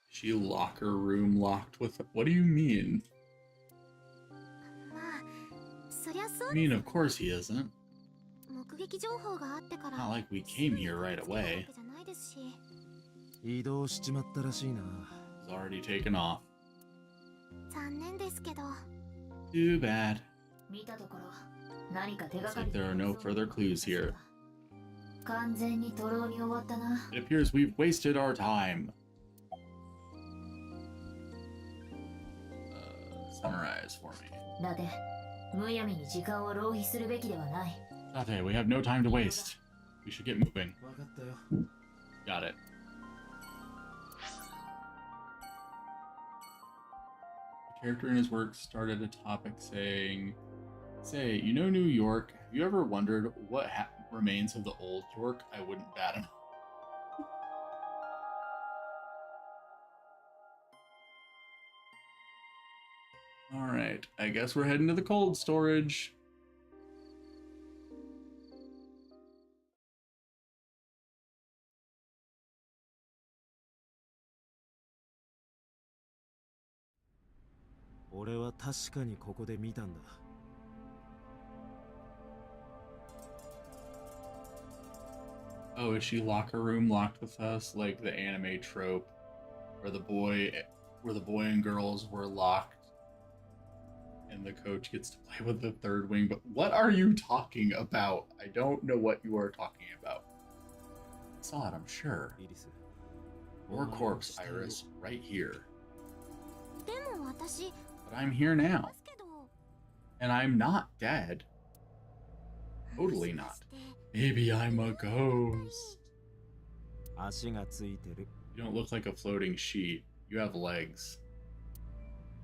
A: She locker room locked with. What do you mean?
B: まあそりゃそう
A: I mean, of course he isn't.
B: 目撃情報があってから
A: Not like we came here right
B: すぐに
A: away.
B: つけたわけじゃないですし
C: 移動しちまったらしいな
A: He's already taken off.
B: 残念ですけど
A: Too bad.
D: 見たところ何か手が
A: Looks
D: か
A: like
D: り
A: there are no further clues here.
D: 完全に徒労に終わったな
A: It appears we've wasted our time. Summarize for me.
D: だってむやみに時間を浪費するべきではない。
A: Tate, we have no time to waste. We should get moving.
C: わかったよ。
A: Got it. The character in his work started a topic saying, Say, you know New York? Have you ever wondered what remains of the old York? I wouldn't bat an eye. Alright, I guess we're heading to the cold storage.
C: 俺は確かにここで見たんだ。
A: Oh, is she locker room locked with us like the anime trope where the boy and girls were locked and the coach gets to play with the third wing? But what are you talking about? I don't know what you are talking about. I saw it, I'm sure.
C: イリス。
A: Your corpse, Iris, right here.
B: でも私
A: But I'm here
B: い
A: now,
B: ますけど
A: and I'm not dead. Totally
B: も
A: not.
B: しかして
A: Maybe I'm a ghost.
C: 足がついてる。
A: You don't look like a floating sheet. You have legs.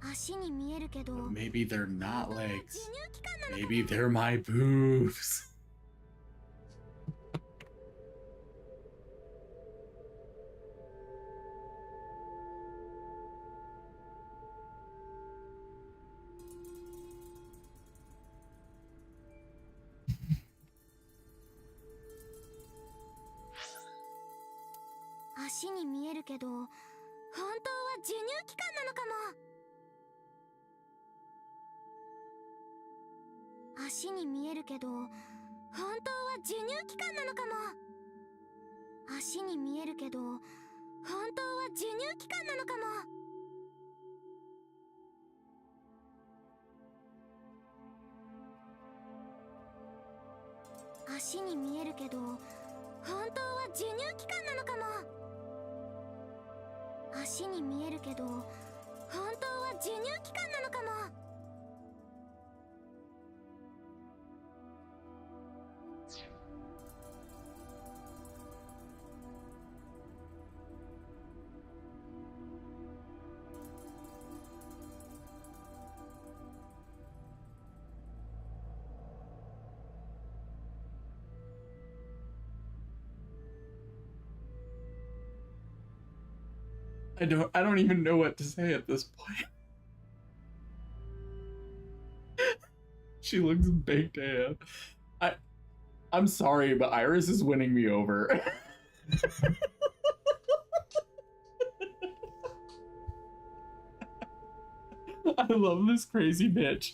B: 足に見えるけど
A: But maybe they're not
B: 授
A: legs.
B: 乳期間なのか
A: Maybe they're my boobs.
B: 「足に見えるけど本当は授乳期間なのかも」「足に見えるけど本当は授乳期間なのかも」「足に見えるけど本当は授乳期間なのかも」「足に見えるけど本当は授乳期間なのかも」足に見えるけど本当は授乳期間なのかも。
A: I don't even know what to say at this point. She looks baked AF. I'm sorry, but Iris is winning me over. I love this crazy bitch.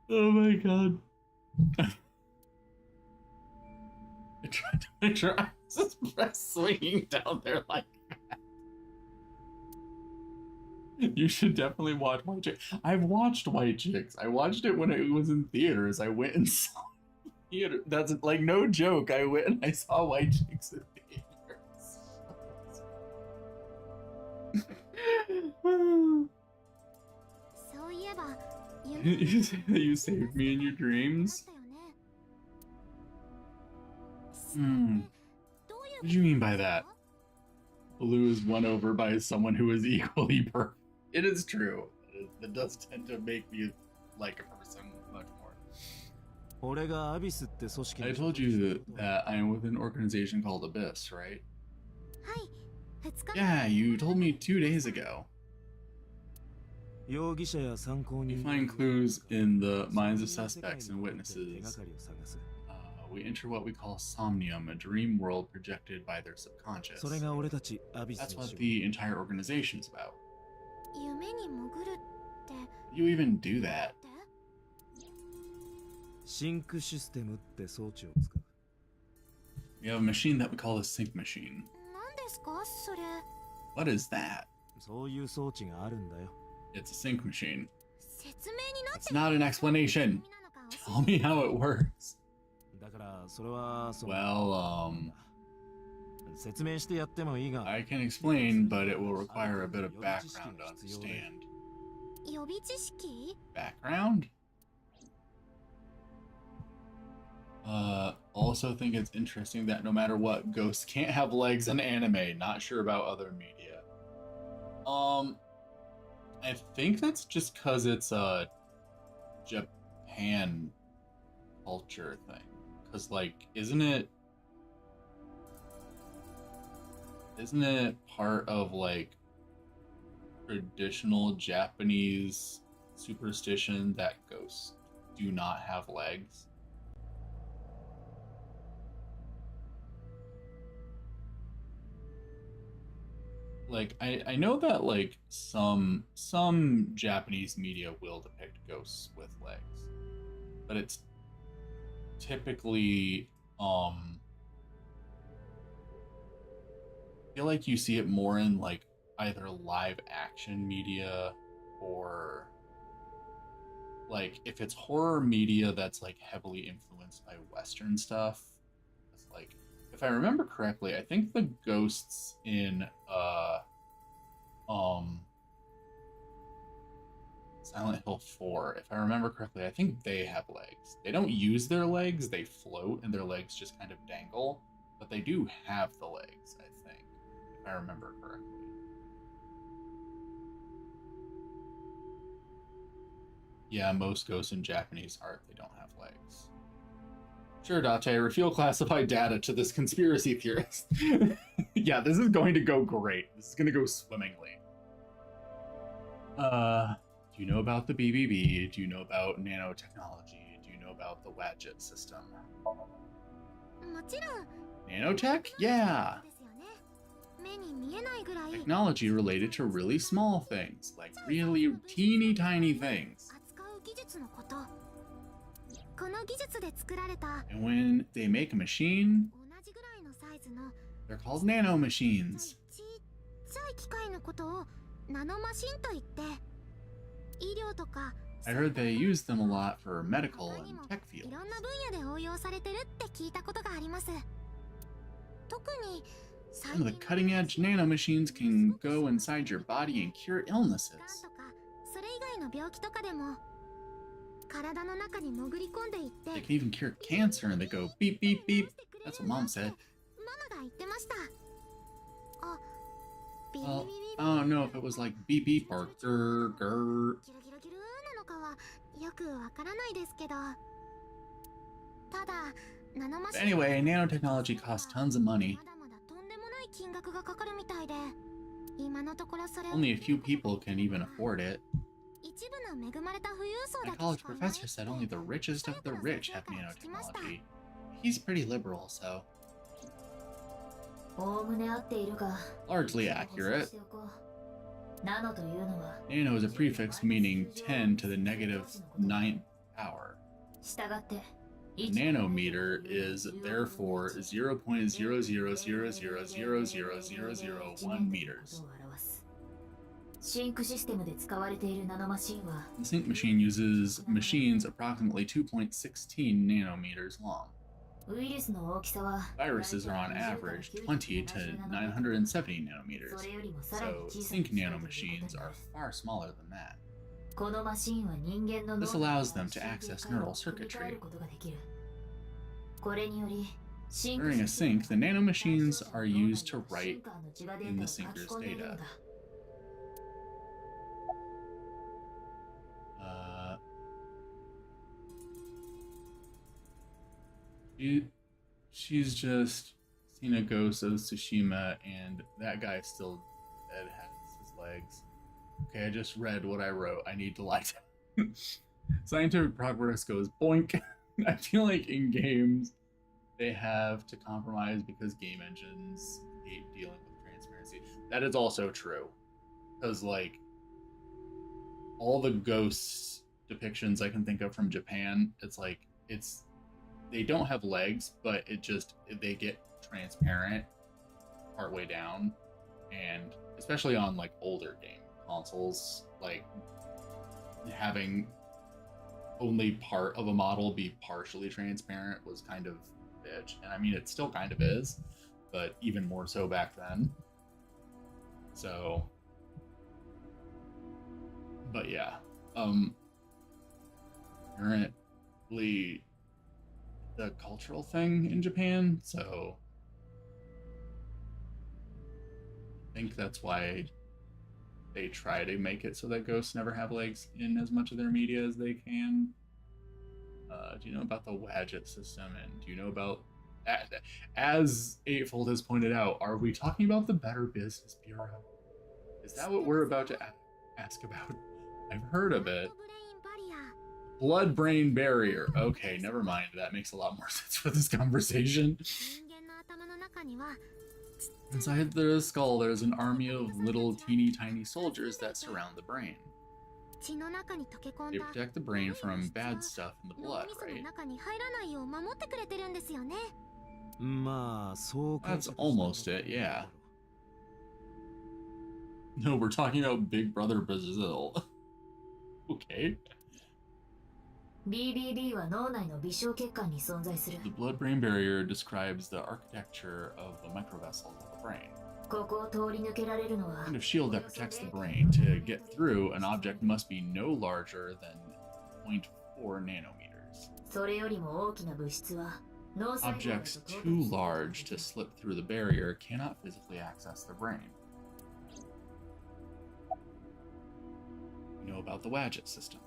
A: Oh my god. I tried to make sure I was just press swinging down there like that. You should definitely watch White Chicks. I've watched White Chicks. I watched it when it was in theaters. I went and saw it in theater. That's like no joke. I went and I saw White Chicks in theaters.
B: そういえば
A: You say that you saved me in your dreams?
B: どういう
A: What do you mean by that? Blue is won over by someone who is equally perfect. It is true. It does tend to make me like a person much more.
C: 俺がアビスって組織
A: I told you that I am with an organization called Abyss, right?
B: はい2日
A: Yeah, you told me 2 days ago.
C: 容疑者や参考
A: We
C: 人
A: find clues in the minds of suspects and witnesses.
C: 手がかりを探す
A: We enter what we call Somnium, a dream world projected by their subconscious.
C: それが俺たちアビス
A: That's
C: の
A: what
C: 仕事
A: the entire organization is about.
B: 夢に潜るって
A: You even do that.
C: シンクシステムって装置を使う
A: We have a machine that we call the sync machine.
B: 何ですかそれ
A: What is that?
C: そういう装置があるんだよ
A: It's a sync machine.
B: 接
A: It's not an explanation. Tell me how it works.
C: だからそれはその
A: Well,
C: 説明してやってもいいが
A: I can explain, but it will require a bit of background to understand.
B: 予備知識
A: Background? Also think it's interesting that no matter what, ghosts can't have legs in anime. Not sure about other media. I think that's just because it's a Japan culture thing. Because, like, isn't it part of, like, traditional Japanese superstition that ghosts do not have legs? Like, I know that, like, some Japanese media will depict ghosts with legs, but it's typically I feel like you see it more in, like, either live action media or, like, if it's horror media that's, like, heavily influenced by Western stuff. It's like, if I remember correctly, I think the ghosts in Silent Hill 4, if I remember correctly, I think they have legs. They don't use their legs, they float and their legs just kind of dangle, but they do have the legs, I think, if I remember correctly. Yeah, most ghosts in Japanese art, they don't have legs. Sure, Date, reveal classified data to this conspiracy theorist. Yeah, this is going to go great. This is going to go swimmingly. Do you know about the BBB? Do you know about nanotechnology? Do you know about the Wadjet system?
B: もちろん
A: Nanotech? Yeah!
B: ですよね。目に見えないぐらい
A: Technology related to really small things, like really teeny tiny things.
B: 扱う技術のこと。この技術で作られた
A: And when they make a machine,
B: 同じぐらいのサイズの
A: they're called nano
B: ち
A: machines.
B: っちゃい機械のことをナノマシンと言って、医療とか
A: I heard they use them a lot for medical
B: 他に
A: and
B: も
A: tech
B: い
A: fields.
B: ろんな分野で応用されてるって聞いたことがあります。特に
A: Some of the cutting edge nanomachines can go inside your body and cure
B: がん
A: illnesses.
B: とかそれ以外の病気とかでも体の中に潜り込んでいって
A: They can even cure cancer and they go beep, beep, beep. That's what mom said.
B: ママが言ってました。あ、ビリビ
A: Well,
B: リビ
A: I don't know if it was like beep, beep or grr, grr.
B: ギルギルギルなのかはよくわからないですけど、ただナノマ
A: But
B: シン
A: anyway, nanotechnology costs tons of money.
B: まだまだとんでもない金額がかかるみたいで、今のところそれを
A: Only a few people can even afford it.
B: 一部の恵まれた富裕層
A: My
B: だけ
A: college
B: しかいない
A: professor said only the richest of the rich have nanotechnology. He's pretty liberal, so
D: おおむね合っているが
A: largely accurate.
D: ナノというのは
A: Nano is a prefix meaning 10 to the negative 9th power.
D: 従って
A: A nanometer is therefore 0.000000001 meters.
D: シンクシステムで使われているナノマシンは
A: The sync machine uses machines approximately 2.16 nanometers long.
D: ウイルスの大きさは
A: Viruses are on average 20 to 970 nanometers,
D: それよりもさらに
A: so
D: 小さ
A: sync
D: く
A: nanomachines are far smaller than that.
D: このマシンは人間の
A: This allows them to access neural circuitry.
D: ことができる。これにより
A: During a sync, the nanomachines are used to write in the syncer's data. She's just seen a ghost of Tsushima, and that guy still dead has his legs. Okay, I just read what I wrote. I need to lie down. Scientific progress goes boink. I feel like in games they have to compromise because game engines hate dealing with transparency. That is also true. Because, like, all the ghosts depictions I can think of from Japan, it's like, they don't have legs, but they get transparent partway down. And especially on, like, older game consoles, like, having only part of a model be partially transparent was kind of bitch. And I mean, it still kind of is, but even more so back then. So, but yeah, currently the cultural thing in Japan, so I think that's why they try to make it so that ghosts never have legs in as much of their media as they can. Do you know about the Wadget system? And do you know about, as Eightfold has pointed out, are we talking about the Better Business Bureau? Is that what we're about to ask about? I've heard of it. Blood-brain barrier. Okay, never mind. That makes a lot more sense for this conversation. Inside the skull, there's an army of little teeny tiny soldiers that surround the brain. They protect the brain from bad stuff in the blood, right? That's almost it, yeah. No, we're talking about Big Brother Brazil. Okay. The blood-brain barrier describes the architecture of the microvessels of the brain. A kind of shield that protects the brain. To get through, an object must be no larger than 0.4 nanometers. Objects too large to slip through the barrier cannot physically access the brain. You know about the Wadget system.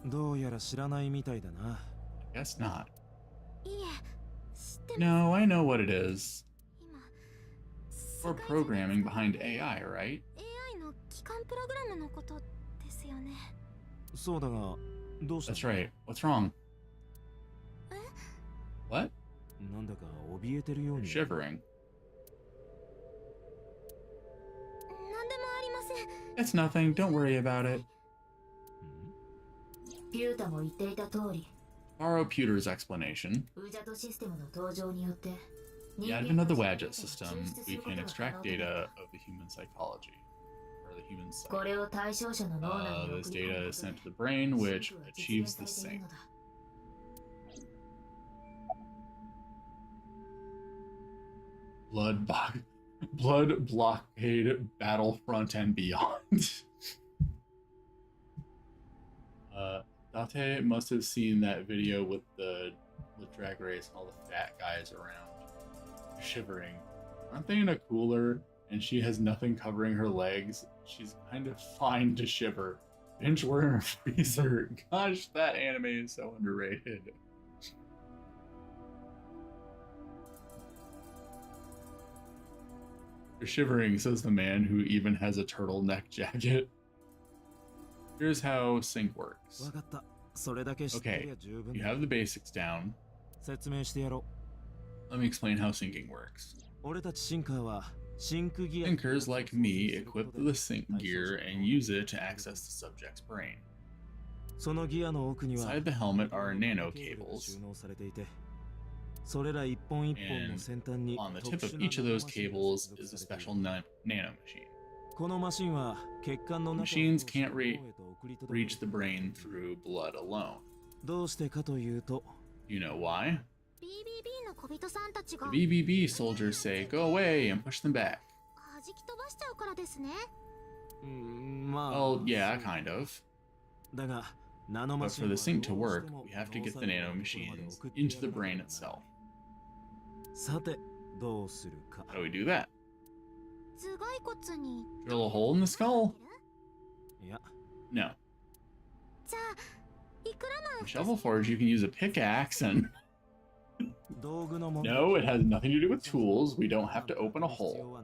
A: I guess not. No, I know what it is. Or programming behind AI, right? That's right. What's wrong? What? You're shivering. It's nothing. Don't worry about it. Borrow Pewter's explanation. The advent of the Wadget system, we can extract data of the human psychology, or the human psyche. This data is sent to the brain, which achieves the sync. Blood blockade, Battlefront, and beyond. Date must have seen that video with the drag race and all the fat guys around shivering. Aren't they in a cooler and she has nothing covering her legs? She's kind of fine to shiver. Binge wearing a freezer. Gosh, that anime is so underrated. You're shivering, says the man who even has a turtleneck jacket. Here's how sync works. Okay, you have the basics down. Let me explain how syncing works. Thinkers like me equip the sync gear and use it to access the subject's brain. Inside the helmet are nano cables, and on the tip of each of those cables is a special nano machine. Machines can't reach the brain through blood alone. You know why? The BBB soldiers say, "Go away," and push them back. Well, yeah, kind of. But for the sync to work, we have to get the nano machines into the brain itself. How do we do that? Drill a hole in the skull? No. In Shovel Forge, you can use a pickaxe and... No, it has nothing to do with tools. We don't have to open a hole.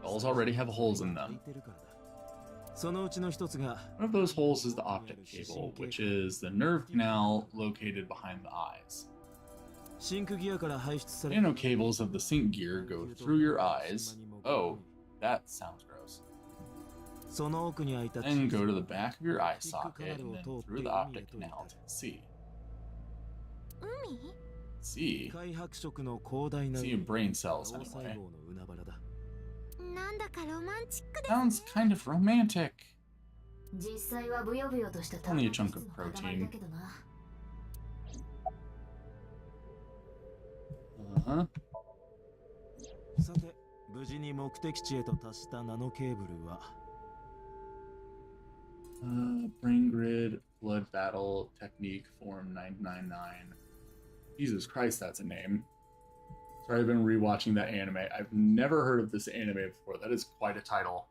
A: Skulls already have holes in them. One of those holes is the optic cable, which is the nerve canal located behind the eyes. Nano cables of the sync gear go through your eyes. Oh, that sounds gross. Then go to the back of your eye socket and then through the optic canal to the sea. Sea? Sea of brain cells, anyway.
B: なんだかロマンチックです。
A: Sounds kind of romantic.
D: 実際はブヨブヨとした
A: Only a chunk of protein.
D: だけどな。
C: さて、無事に目的地へと達したナノケーブルは
A: Brain Grid, Blood Battle, Technique, Form 999. Jesus Christ, that's a name. Sorry, I've been rewatching that anime. I've never heard of this anime before. That is quite a title.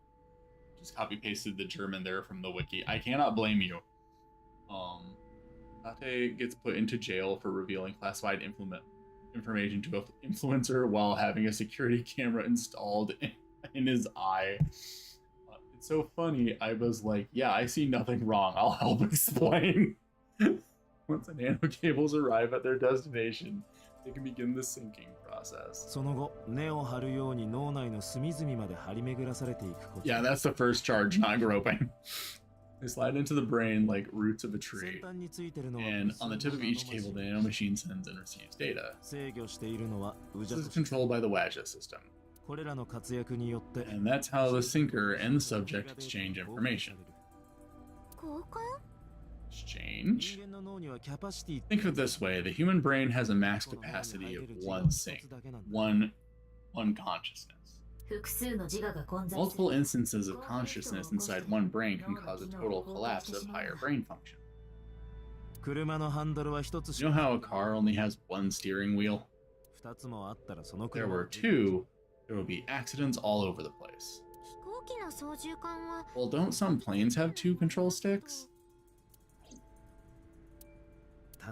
A: Just copy-pasted the German there from the wiki. I cannot blame you. Tate gets put into jail for revealing classified information to an influencer while having a security camera installed in his eye. It's so funny. I was like, yeah, I see nothing wrong. I'll help explain. Once the nanocables arrive at their destination, they can begin the syncing process.
C: その後、根を張るように脳内の隅々まで張り巡らされていくこと。
A: Yeah, that's the first charge, not groping. They slide into the brain like roots of a tree, and on the tip of each cable, the nanomachine sends and receives data.
C: 制御しているのはウジャ
A: This is
C: として
A: controlled by the WASHA system,
C: これらの活躍によって
A: and that's how the sinker and the subject exchange information.
B: 交換
A: Exchange?
C: 人間の脳にはキャパシティ
A: Think of it this way: the human brain has a max capacity of one sync, one consciousness.
D: 複数の自我が混在する。
A: Multiple instances of consciousness inside one brain can cause a total collapse of higher brain function.
C: 車のハンドルは一つし
A: You know
C: か
A: how a car only has one steering wheel?
C: 二つもあったらその
A: If there
C: 車
A: were two, there would be accidents all over the place.
B: 飛行機の操縦桿は
A: Well, don't some planes have two control sticks?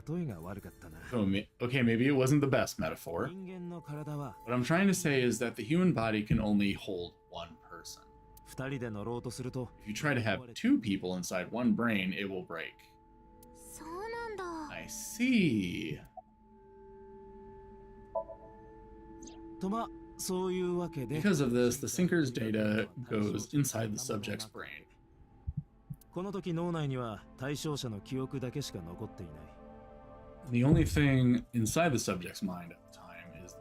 C: 例えが悪かったな
A: So, okay, maybe it wasn't the best metaphor.
C: 人間の体は
A: What I'm trying to say is that the human body can only hold one person.
C: 二人で乗ろうとすると
A: If you try to have two people inside one brain, it will break.
B: そうなんだ。
A: I see.
C: とまあそういうわけで
A: Because of this, the sinker's data goes inside the subject's brain.
C: この時脳内には対象者の記憶だけしか残っていない
A: The only thing inside the subject's mind at the time is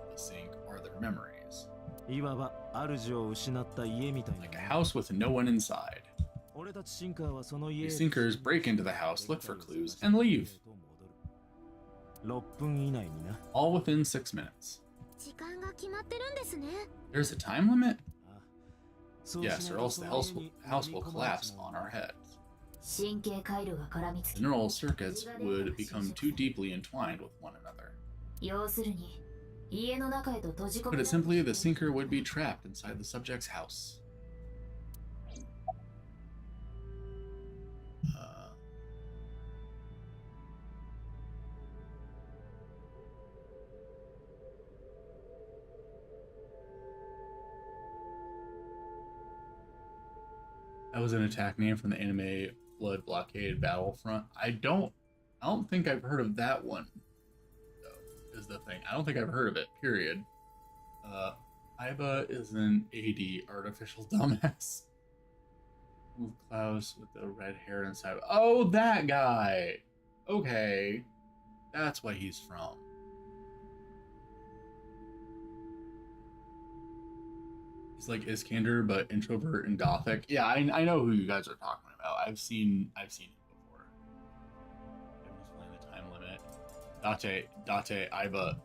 A: the sync are their memories.
C: いわば主を失った家みたいな
A: Like a house with no one inside.
C: 俺たちシンカーはその家
A: The sinkers break into the house, look for clues, and leave.
C: 6分以内にな
A: All within 6 minutes.
B: 時間が決まってるんですね。
A: There's a time limit?
C: そうしない
A: Yes,
C: と
A: or else the
C: その
A: house
C: 家
A: will,
C: に
A: house
C: 飲
A: will
C: み込まれ
A: collapse
C: ちまう
A: on our heads.
D: 神経回路が絡みつ
A: The
D: き。
A: neural circuits would become too deeply entwined with one another.
D: 要するに、家の中へと閉じ込
A: Put
D: め
A: it simply, the sinker would be trapped inside the subject's house. That was an attack name from the anime Blood Blockade Battlefront. I don't think I've heard of that one. Though, is the thing. I don't think I've heard of it. Period. Iba is an AD artificial dumbass. With Klaus with the red hair inside. Oh, that guy. Okay, that's what he's from. He's like Iskander, but introvert and gothic. Yeah, I know who you guys are talking about. I've seen him before. Everyone's playing the time limit. Date, Iva.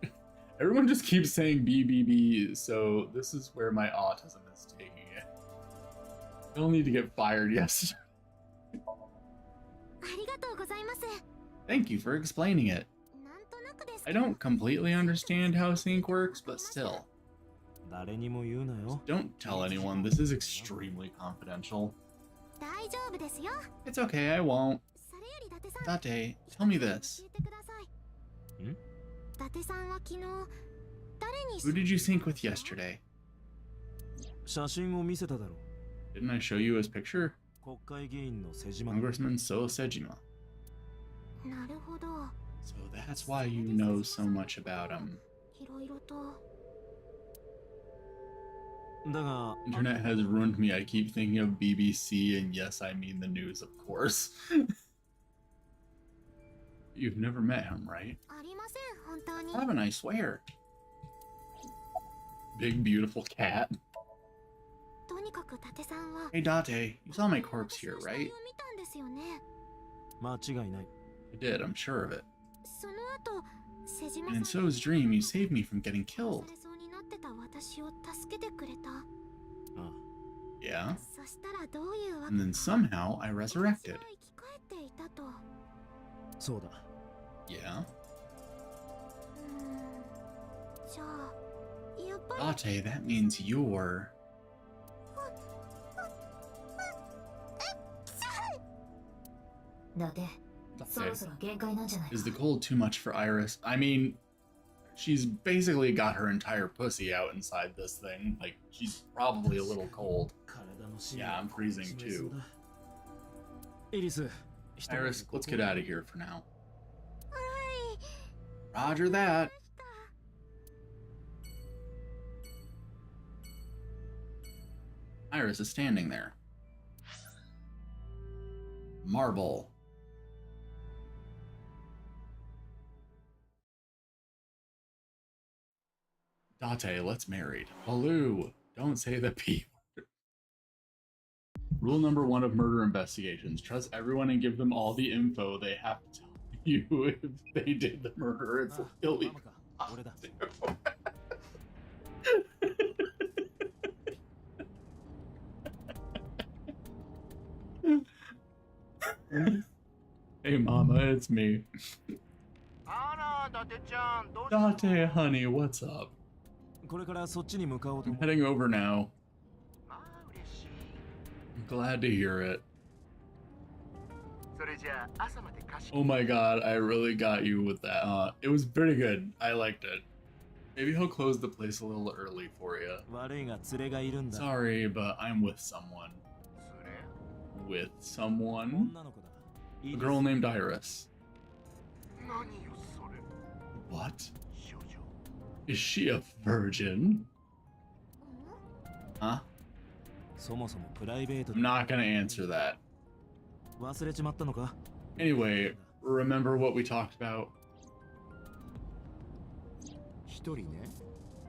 A: Everyone just keeps saying BBB, so this is where my autism is taking it. You'll need to get fired yesterday.
B: ありがとうございます。
A: Thank you for explaining it.
B: なんとなくですけ
A: I
B: ど
A: don't completely understand how sync works, but still.
C: 誰にも言うなよ
A: Don't tell anyone. This is extremely confidential.
B: 大丈夫ですよ。
A: It's okay, I won't.
B: それより伊達さん。
A: Date, tell me this.
B: 教えてください。
C: ん？
B: 伊達さんは昨日誰に
A: Who did you sync with yesterday?
C: 写真を見せただろ
A: Didn't I show you his picture?
C: 国会議員の瀬島
A: Congressman So Sejima.
B: なるほど。
A: So that's why you know so much about him.
B: いろいろと。
C: だが
A: Internet has ruined me. I keep thinking of BBC, and yes, I mean the news, of course. You've never met him, right?
B: ありません、本当に。
A: Haven't I swear? Big beautiful cat.
B: とにかく伊達さんは
A: Hey Date, you saw my corpse here,
B: 私の死
A: right?
B: 体を見たんですよね。
C: 間違いない。
A: I did, I'm sure of it.
B: その後瀬島
A: And in
B: さんに
A: So's dream, you saved me from getting
B: 殺
A: killed.
B: されそうになってた私を助けてくれた。
C: ああ
A: Yeah?
B: そしたらどういうわけ
A: And then somehow I
B: 私
A: resurrected.
B: は生き返っていたと。
C: そうだ。
A: Yeah?
B: じゃあやっぱり
A: Date, that means you're...
D: だってそろ
A: Date,
D: そろ限界なんじゃないか
A: is the cold too much for Iris? I mean, she's basically got her entire pussy out inside this thing. Like, she's probably a little cold.
C: 体の芯
A: Yeah, I'm freezing too.
C: イリス、
A: Iris, let's get out of here for now.
B: はい。
A: Roger that. Iris is standing there. Marble. Date, let's marry. Baloo, don't say the P word. Rule number 1 of murder investigations. Trust everyone and give them all the info they have to tell you if they did the murder. It's
C: あ
A: illegal.
C: ママか俺だ。
A: Hey mama, it's me.
E: あら、伊達ちゃん、どうしたの
A: Date, honey, what's up?
C: これからそっちに向かおうと
A: I'm
C: 思う。
A: heading over now.
E: まあ、嬉しい。
A: I'm glad to hear it.
E: それじゃあ、朝まで貸し
A: Oh my god, I really got you with that. It was pretty good. I liked it. Maybe he'll close the place a little early for you.
C: 悪いが連れがいるんだ。
A: Sorry, but I'm with someone.
E: それ
A: With someone?
C: 女の子だ。イ
A: A
C: リス
A: girl named Iris.
E: 何よ、それ。
A: What?
E: 少女。
A: Is she a virgin? Huh?
C: そもそもプライベート
A: I'm not gonna answer that.
C: 忘れちまったのか。
A: Anyway, remember what we talked about?
F: 一人ね、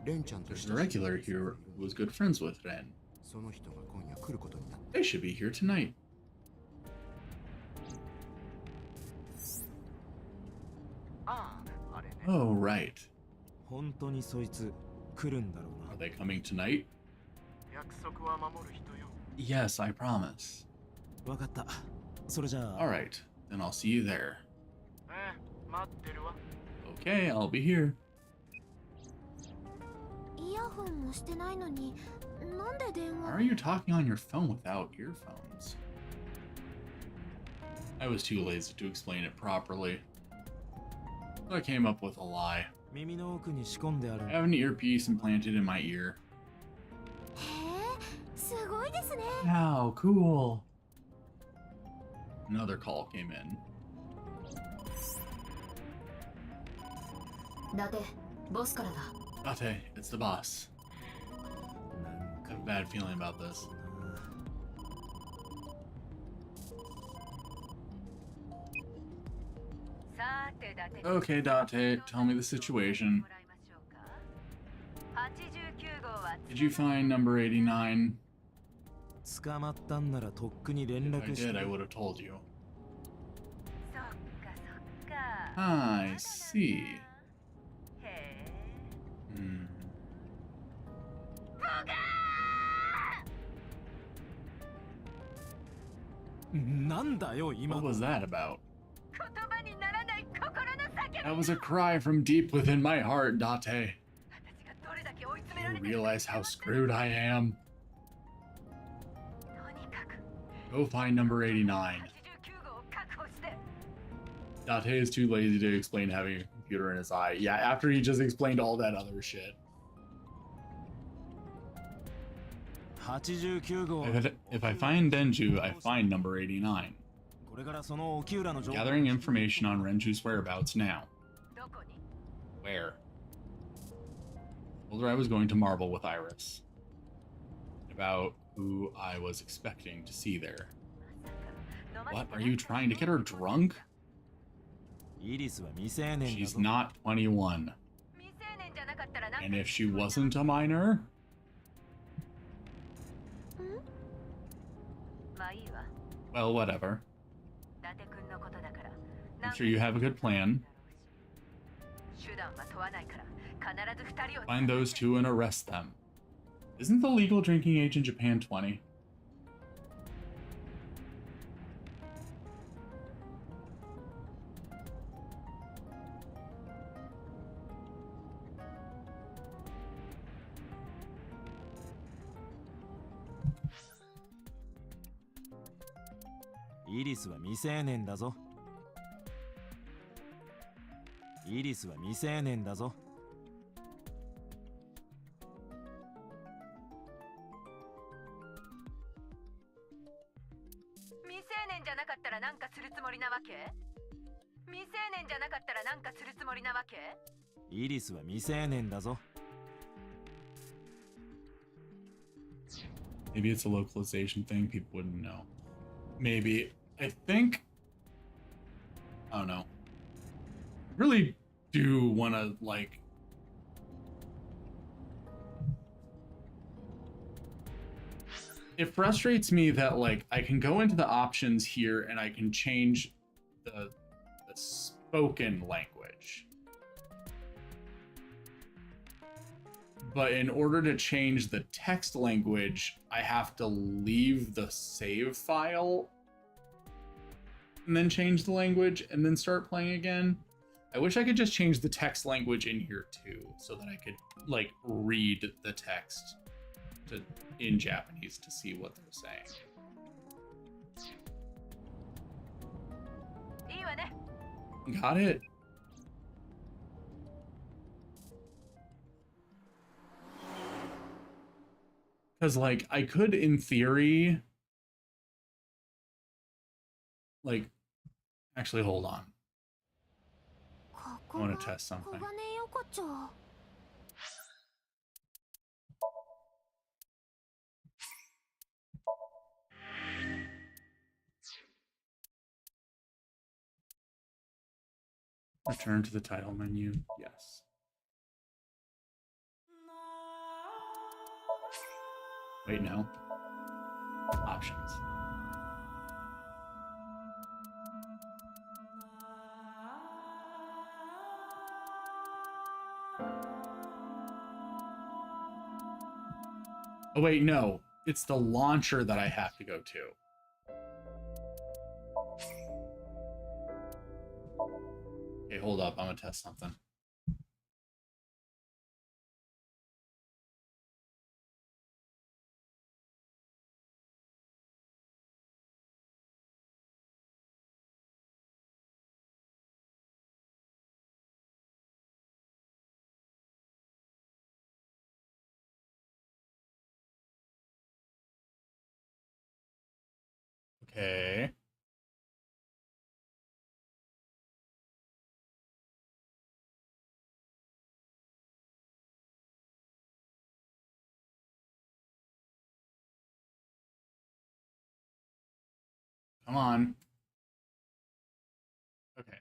F: レンちゃんと
A: There's a regular here who was good friends with Ren.
F: その人が今夜来ることになった。
A: They should be here tonight.
E: ああ、あれね。
A: Oh, right.
C: 本当にそいつ来るんだろう
A: Are
C: な。
A: they coming tonight?
E: 約束は守る人よ。
A: Yes, I promise.
C: わかった。それじゃあ。
A: Alright, then I'll see you there.
E: ええ、待ってるわ。
A: Okay, I'll be here.
B: イヤホンもしてないのになんで電
A: Why
B: 話
A: are you talking on your phone without earphones? I was too lazy to explain it properly. So I came up with a lie.
C: 耳の奥に仕込んである
A: I have an earpiece implanted in my ear.
B: へえすごいですね。
A: Wow, cool. Another call came in.
D: 伊達ボスからだ。
A: Date, it's the boss.
C: なん
A: I have a bad feeling about this.
G: さてだて
A: Okay, Date, tell me the situation.
G: もらいましょうか。89号は
A: Did you find number 89?
C: 捕まったんならとっくに連
A: If I
C: 絡して
A: did, I would have told you.
G: そっかそっか。
A: I see.
G: へえ。
A: Hmm.
C: なんだよ今
A: What was that about?
G: 言葉にならない心の叫び。
A: That was a cry from deep within my heart, Date.
G: 私がどれだけ追い詰めら
A: You
G: れてるか
A: realize how screwed I am?
G: とにかく
A: Go find number 89.
G: 89号を確保して。
A: Date is too lazy to explain having a computer in his eye. Yeah, after he just explained all that other shit.
C: 89号
A: If I find Denju, I find number 89.
C: これからその沖浦の情報
A: Gathering information on Renju's whereabouts now.
G: どこに
A: Where? Told her I was going to Marble with Iris. About who I was expecting to see there.
G: まさか飲ませ
A: What?
G: て
A: Are you trying to get her drunk?
C: イリスは未成年だ
A: She's
C: ぞ
A: not 21.
G: 未成年じゃなかったらなんか
A: And if she wasn't a minor?
G: まあいいわ。
A: Well, whatever.
G: 伊達君のことだから。
A: I'm sure you have a good plan.
G: 手段は問わないから必ず二人を
A: Find those two and arrest them. Isn't the legal drinking age in Japan 20?
C: Iris は未成年だぞ。イリスは未成年だぞ。
G: 未成年じゃなかったらなんかするつもりなわけ？未成年じゃなかったらなんかするつもりなわけ？
C: イリスは未成年だぞ。
A: Maybe it's a localization thing, people wouldn't know. Maybe. I think... I don't know. Really do want to, like... It frustrates me that, like, I can go into the options here and I can change the spoken language. But in order to change the text language, I have to leave the save file and then change the language and then start playing again. I wish I could just change the text language in here too, so that I could like read the text in Japanese to see what they're saying.
G: いいわね。
A: Got it. Because, like, I could, in theory, like, actually, hold on. I want to test something. Return to the title menu. Yes. Wait, no. Options. Oh, wait, no. It's the launcher that I have to go to. Okay, hold up. I'm gonna test something. Okay. Come on. Okay.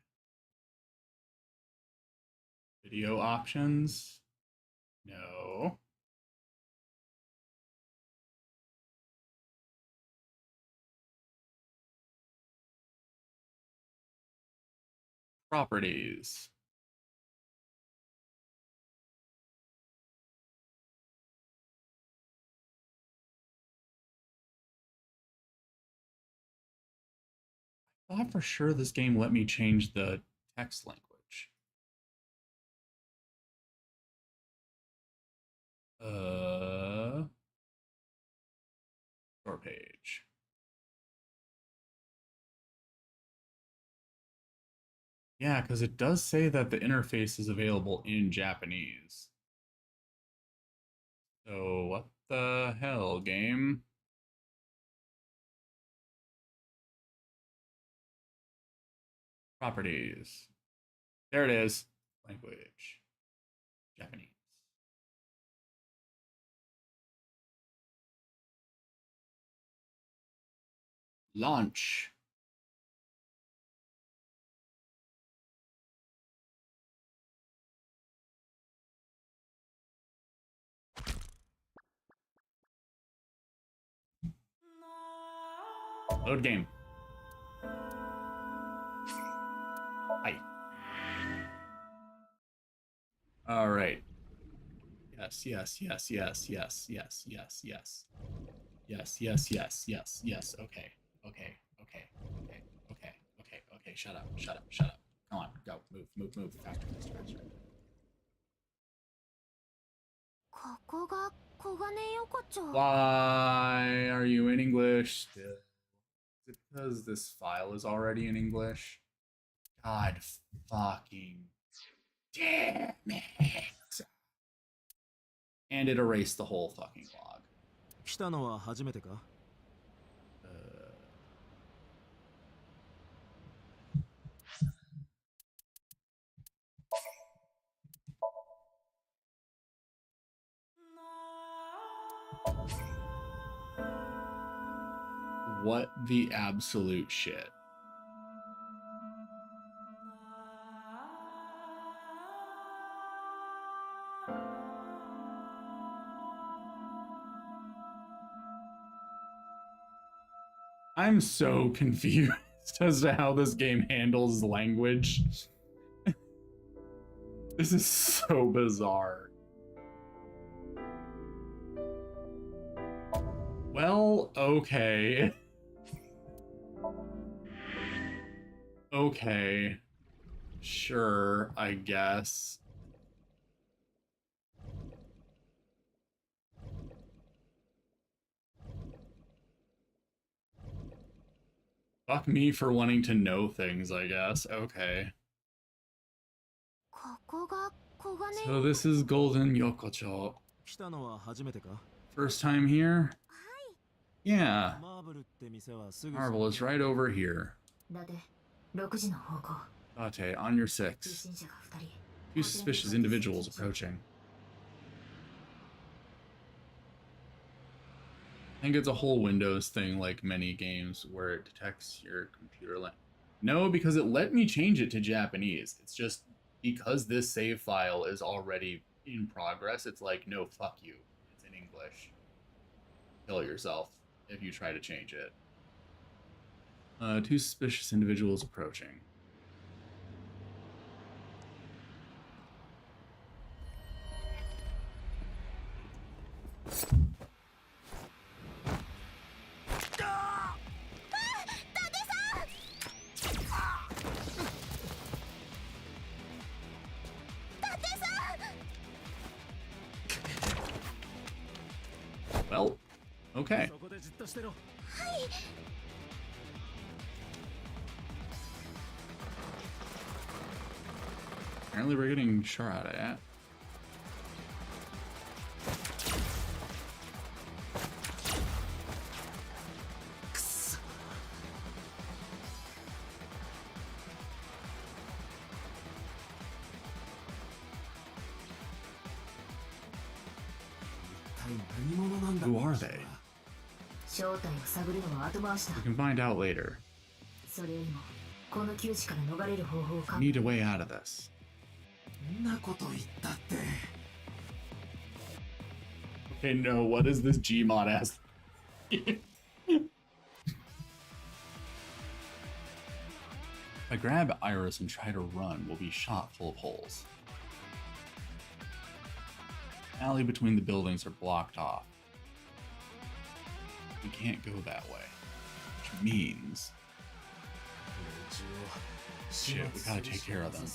A: Video options. No. Properties. I thought for sure this game let me change the text language. Store page. Yeah, because it does say that the interface is available in Japanese. So what the hell, game? Properties. There it is. Language. Japanese. Launch. Load game. Hi. All right. Yes, yes, yes, yes, yes, yes, yes, yes. Yes, yes, yes, yes, yes. Okay. Okay. Okay. Okay. Okay. Okay. Okay. Shut up. Shut up. Shut up. Come on. Go. Move. Move. Move. Faster. Faster. Faster.
B: ここが黄金横丁。
A: Why are you in English still? Is it because this file is already in English? God fucking damn it. And it erased the whole fucking log.
C: 来たのは初めてか？
A: What the absolute shit? I'm so confused as to how this game handles language. This is so bizarre. Well, okay. Okay. Sure, I guess. Fuck me for wanting to know things, I guess. Okay.
B: ここが黄金
A: So this is Golden Yokocho.
C: 来たのは初めてか？
A: First time here? Yeah.
C: マーブルって店はすぐ。
A: Marvel is right over here.
D: だって6時の方向
A: Date, on your
D: 不
A: six.
D: 審者が2人
A: Two suspicious individuals approaching. I think it's a whole Windows thing like many games where it detects your computer No, because it let me change it to Japanese. It's just because this save file is already in progress, it's like, no, fuck you. It's in English. Kill yourself if you try to change it. Two suspicious individuals approaching. Well, okay.
C: そこでじっとしてろ。
A: Apparently we're getting shot at. Who are they?
D: 正体を探るのは後回しだ
A: We can find out later.
D: それよりもこの窮地から逃れる方法を考
A: We need a way out of this.
C: そんなこと言ったって。
A: Okay, no, what is this Gmod ass? If I grab Iris and try to run, we'll be shot full of holes. Alley between the buildings are blocked off. We can't go that way. Which means... Shit, we gotta take care of them.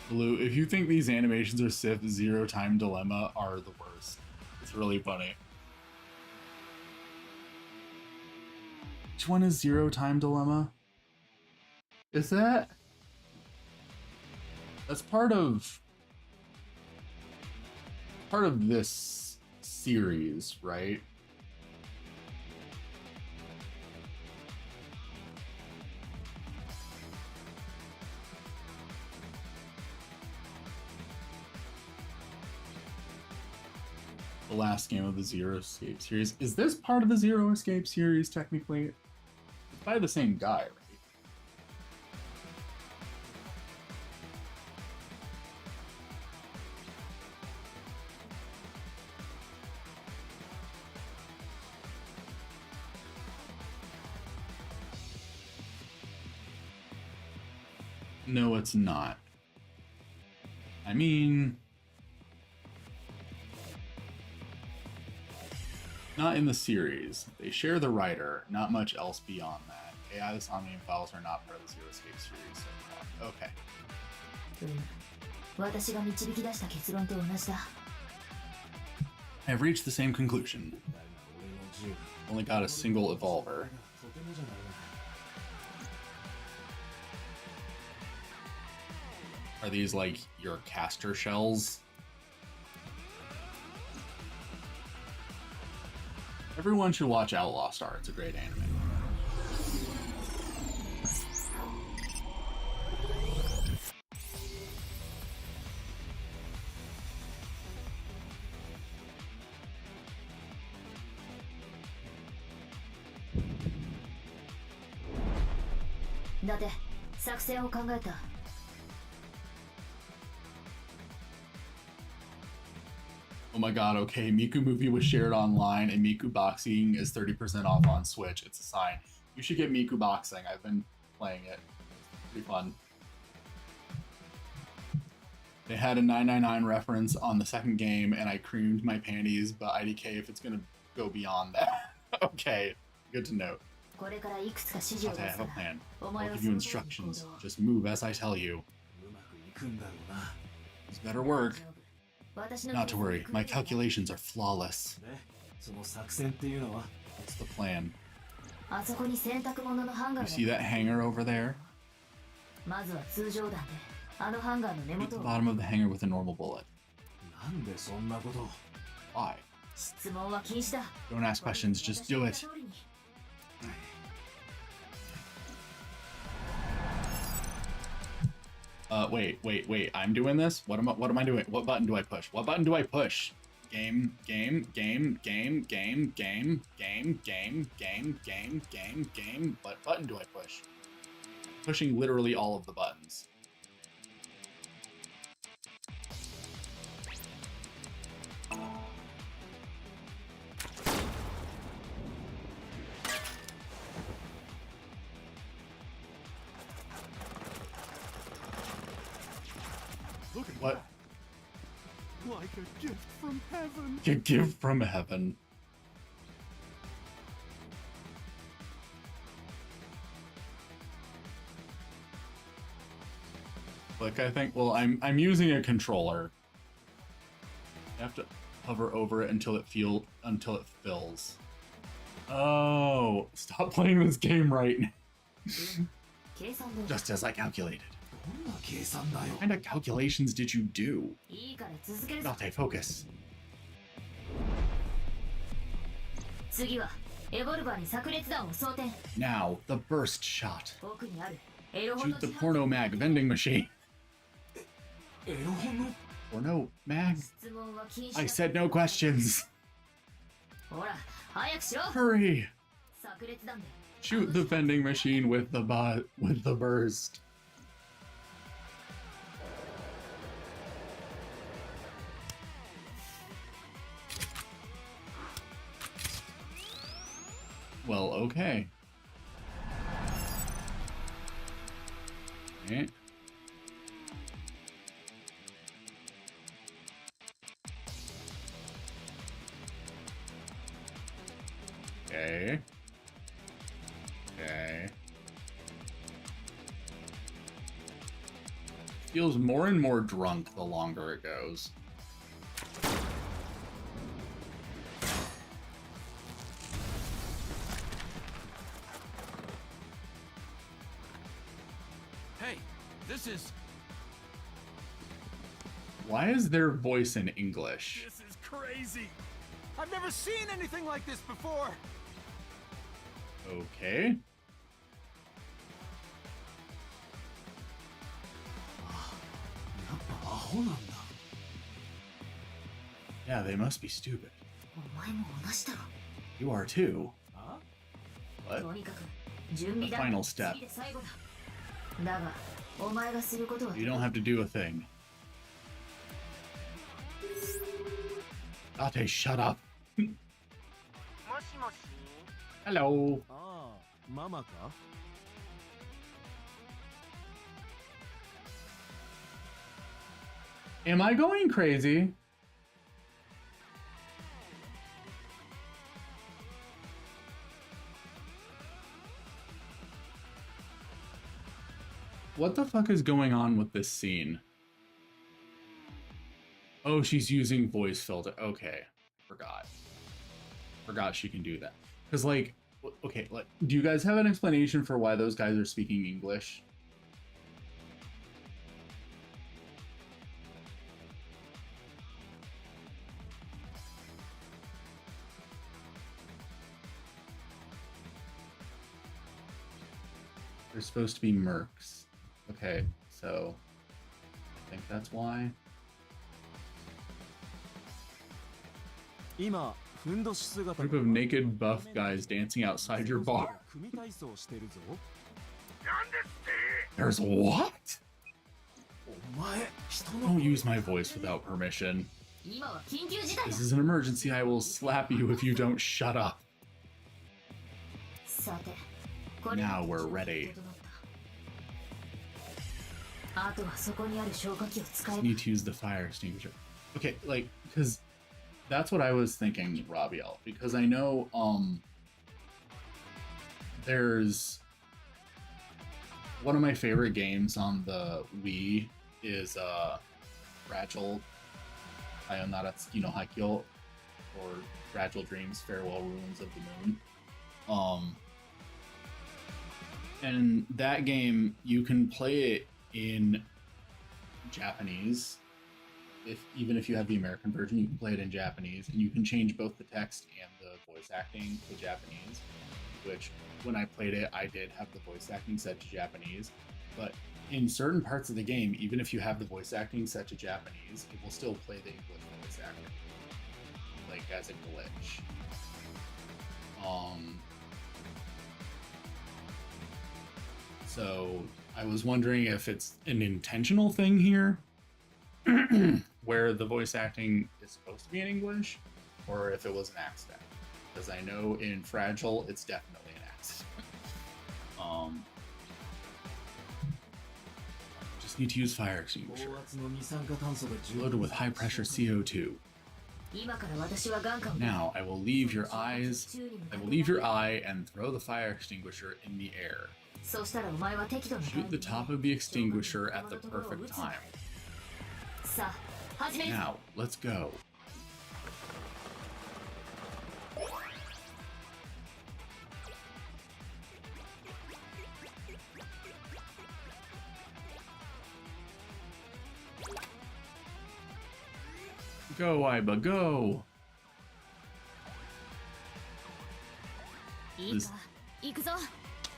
A: Blue, if you think these animations are Sith, Zero Time Dilemma are the worst. It's really funny. Which one is Zero Time Dilemma? Is that... That's part of this series, right? The last game of the Zero Escape series. Is this part of the Zero Escape series, technically? It's by the same guy, right? No, it's not. I mean, not in the series. They share the writer, not much else beyond that. AI, the Somnium Files are not part of the Zero Escape series so far. Okay.
D: 私が導き出した結論と同じだ。
A: I've reached the same conclusion. Only got a single evolver. Are these like your caster shells? Everyone should watch Outlaw Star. It's a great anime. Oh my god, okay, Miku movie was shared online and Miku boxing is 30% off on Switch. It's a sign. You should get Miku boxing. I've been playing it. It's pretty fun. They had a 999 reference on the second game and I creamed my panties, but IDK if it's gonna go beyond that. Okay, good to know. Okay, I have a plan. I'll give you instructions. Just move as I tell you. This better work. Not to worry, my calculations are flawless. What's the plan? You see that hanger over there? Shoot the bottom of the hanger with a normal bullet. Why? Don't ask questions, just do it. Wait, I'm doing this? What am I doing? What button do I push? What button do I push? Game. What button do I push? Pushing literally all of the buttons. What?
F: Like a gift from heaven.
A: A gift from heaven. Look, I think, well, I'm using a controller. I have to hover over it until it fills. Oh, stop playing this game right now. Just as I calculated. What kind of calculations did you do? Date, focus. Now, the burst shot. Shoot the porno mag vending machine. Porno mag? I said no questions. Hurry! Shoot the vending machine with the burst. Well, okay. Okay. Okay. Okay. Feels more and more drunk the longer it goes.
H: Hey, this is...
A: Why is their voice in English?
H: This is crazy. I've never seen anything like this before.
A: Okay. Yeah, they must be stupid. You are too. What? The final step. You don't have to do a thing. Date, shut up. Hello.
C: ああ、ママか
A: Am I going crazy? What the fuck is going on with this scene? Oh, she's using voice filter. Okay, forgot she can do that. Because, like, okay, like, do you guys have an explanation for why those guys are speaking English? They're supposed to be mercs. Okay, so I think that's why.
C: 今ふんどし姿
A: Group of naked buff guys dancing outside your bar.
C: 組体操してるぞ
A: There's what?
C: お前人の
A: Don't use my voice without permission.
D: 今は緊急事態だ
A: This is an emergency. I will slap you if you don't shut up.
D: さてこれ
A: Now we're ready.
D: あとはそこにある消火器を使えば
A: Need to use the fire extinguisher. Okay, like, because that's what I was thinking, Rabiel. Because I know, there's one of my favorite games on the Wii is Fragile Sayonara Tsuki no Hakyo, or Fragile Dreams Farewell Ruins of the Moon. And that game, you can play it in Japanese. Even if you have the American version, you can play it in Japanese, and you can change both the text and the voice acting to Japanese, which when I played it, I did have the voice acting set to Japanese. But in certain parts of the game, even if you have the voice acting set to Japanese, it will still play the English voice acting, like as a glitch. So I was wondering if it's an intentional thing here, where the voice acting is supposed to be in English, or if it was an accident. Because I know in Fragile, it's definitely an accident. Just need to use fire extinguisher.
C: 高圧の二酸化炭素が充
A: Loaded with high pressure CO2.
D: 今から私は眼下を
A: Now I will leave your eyes. I will leave your eye and throw the fire extinguisher in the air.
D: そうしたらお前は適度な
A: Shoot the top of the extinguisher at the perfect time.
D: さあ始める
A: Now, let's go. Go, Iba, go!
B: いいか行くぞ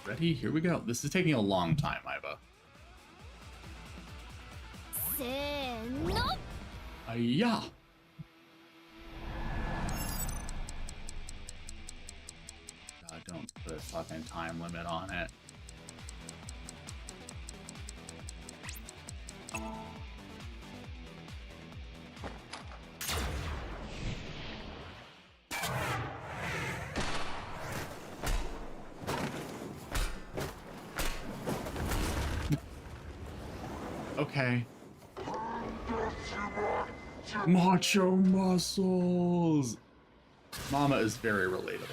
A: Ready? Here we go. This is taking a long time, Iba.
B: せーの
A: Ayah! God, don't put a fucking time limit on it. Okay. Macho muscles! Mama is very relatable.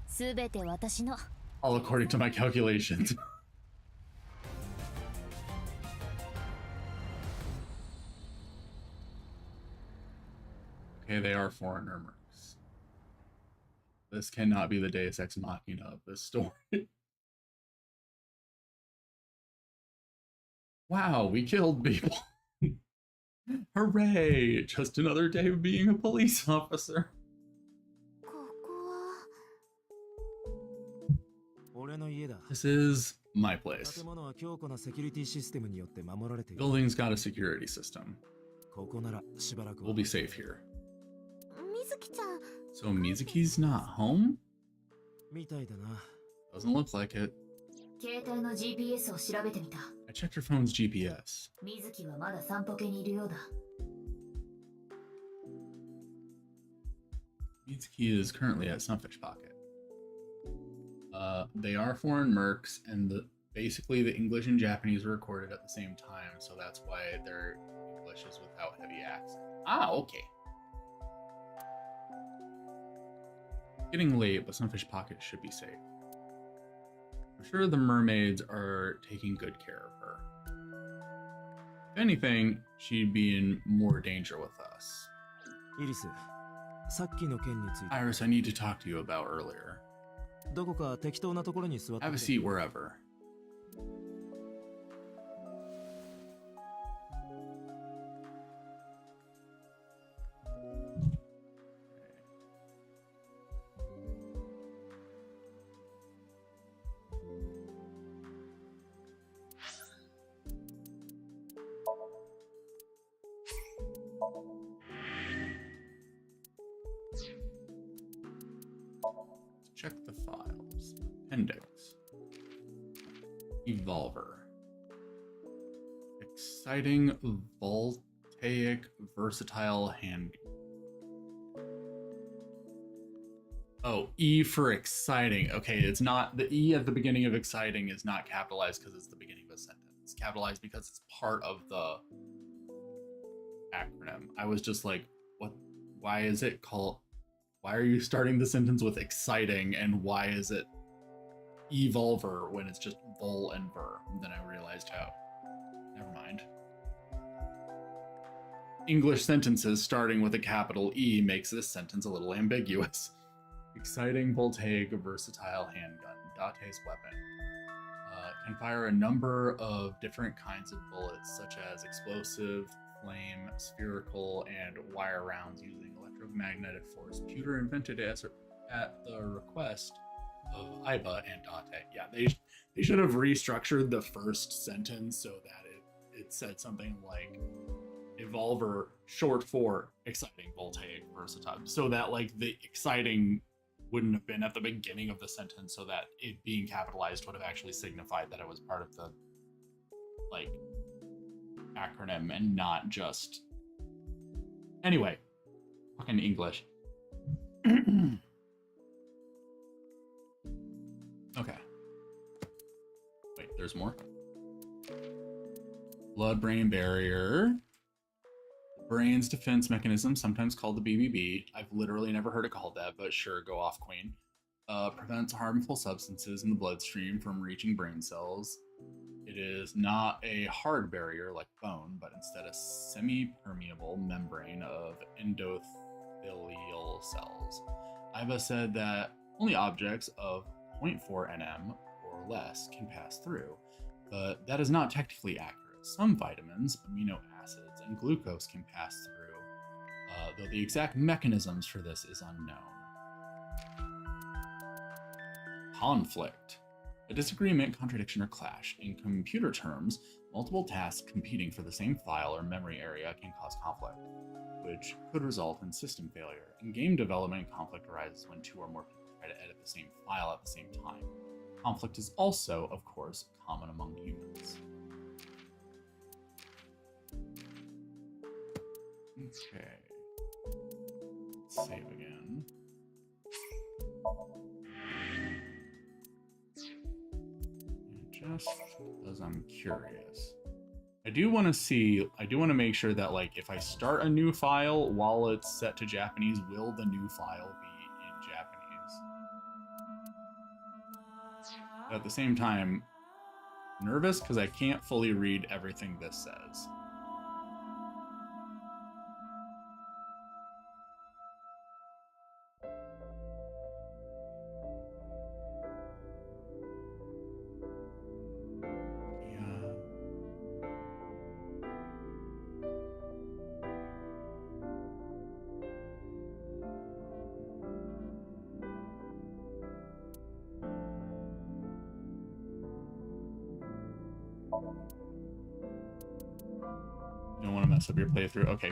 B: すべて私の
A: All according to my calculations. Okay, they are foreigner mercs. This cannot be the Deus Ex Machina of this story. Wow, we killed people. Hooray! Just another day of being a police officer.
B: ここは
C: 俺の家だ
A: This is my place.
C: 建物は強固なセキュリティシステムによって守られている
A: Building's got a security system.
C: ここならしばらく
A: We'll be safe here.
B: 水木ちゃん
A: So Mizuki's not home?
C: みたいだな
A: Doesn't look like it.
D: 携帯の GPS を調べてみた
A: I checked your phone's GPS.
D: 水木はまだ散歩系にいるようだ
A: Mizuki is currently at Sunfish Pocket. They are foreign mercs, and basically the English and Japanese are recorded at the same time, so that's why their English is without heavy accent. Ah, okay. Getting late, but Sunfish Pocket should be safe. I'm sure the mermaids are taking good care of her. If anything, she'd be in more danger with us.
C: イリス、さっきの件について
A: Iris, I need to talk to you about earlier.
C: どこか適当なところに座って
A: Have a
C: て
A: seat wherever. Check the files. Appendix. Evolver. Exciting, voltaic, versatile hand. Oh, E for exciting. Okay, it's not, the E at the beginning of exciting is not capitalized because it's the beginning of a sentence. It's capitalized because it's part of the acronym. I was just like, what? Why is it called? Why are you starting the sentence with exciting, and why is it evolver when it's just vol and ver? And then I realized how. Never mind. English sentences starting with a capital E makes this sentence a little ambiguous. Exciting, voltaic, versatile handgun. Date's weapon. Can fire a number of different kinds of bullets, such as explosive, flame, spherical, and wire rounds using electromagnetic force. Pewter invented it at the request of Iba and Date. Yeah, they should have restructured the first sentence so that it said something like evolver, short for exciting, voltaic, versatile, so that like the exciting wouldn't have been at the beginning of the sentence, so that it being capitalized would have actually signified that it was part of the like acronym and not just. Anyway, fucking English. Okay. Wait, there's more. Blood-brain barrier. Brain's defense mechanism, sometimes called the BBB. I've literally never heard it called that, but sure, go off, queen. Prevents harmful substances in the bloodstream from reaching brain cells. It is not a hard barrier like bone, but instead a semi-permeable membrane of endothelial cells. Iba said that only objects of 0.4 nm or less can pass through, but that is not technically accurate. Some vitamins, amino acids, and glucose can pass through, though the exact mechanisms for this is unknown. Conflict. A disagreement, contradiction, or clash. In computer terms, multiple tasks competing for the same file or memory area can cause conflict, which could result in system failure. In game development, conflict arises when two or more people try to edit the same file at the same time. Conflict is also, of course, common among humans. Okay. Let's save again. Just because I'm curious. I do want to make sure that, like, if I start a new file while it's set to Japanese, will the new file be in Japanese? But at the same time, nervous because I can't fully read everything this says. You don't want to mess up your playthrough. Okay.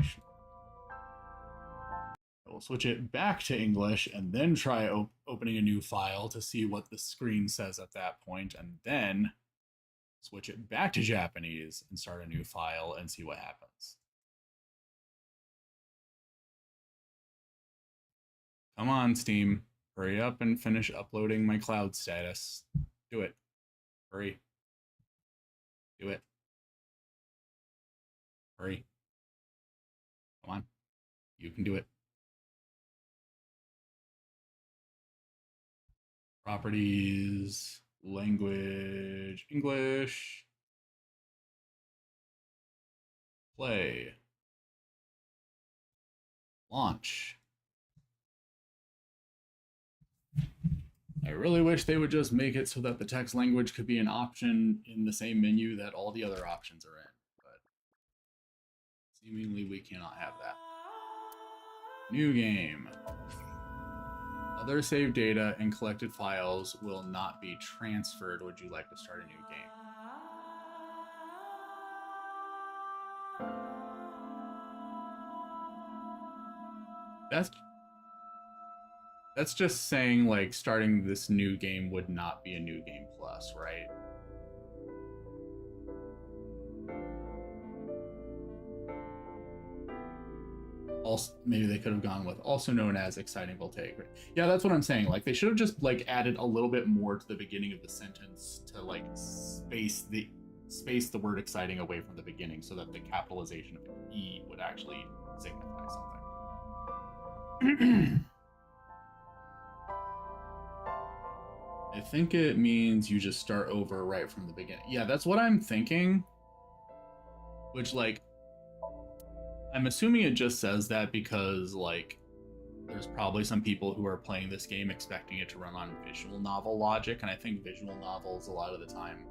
A: We'll switch it back to English and then try opening a new file to see what the screen says at that point, and then switch it back to Japanese and start a new file and see what happens. Come on, Steam. Hurry up and finish uploading my cloud status. Do it. Hurry. Do it. Hurry. Come on. You can do it. Properties, language, English. Play. Launch. I really wish they would just make it so that the text language could be an option in the same menu that all the other options are in, but seemingly we cannot have that. New game. Other saved data and collected files will not be transferred. Would you like to start a new game? That's just saying, like, starting this new game would not be a new game plus, right? Also, maybe they could have gone with also known as exciting voltaic. Yeah, that's what I'm saying. Like, they should have just, like, added a little bit more to the beginning of the sentence to, like, space the word exciting away from the beginning so that the capitalization of E would actually signify something. I think it means you just start over right from the beginning. Yeah, that's what I'm thinking. Which, like, I'm assuming it just says that because, like, there's probably some people who are playing this game expecting it to run on visual novel logic, and I think visual novels, a lot of the time,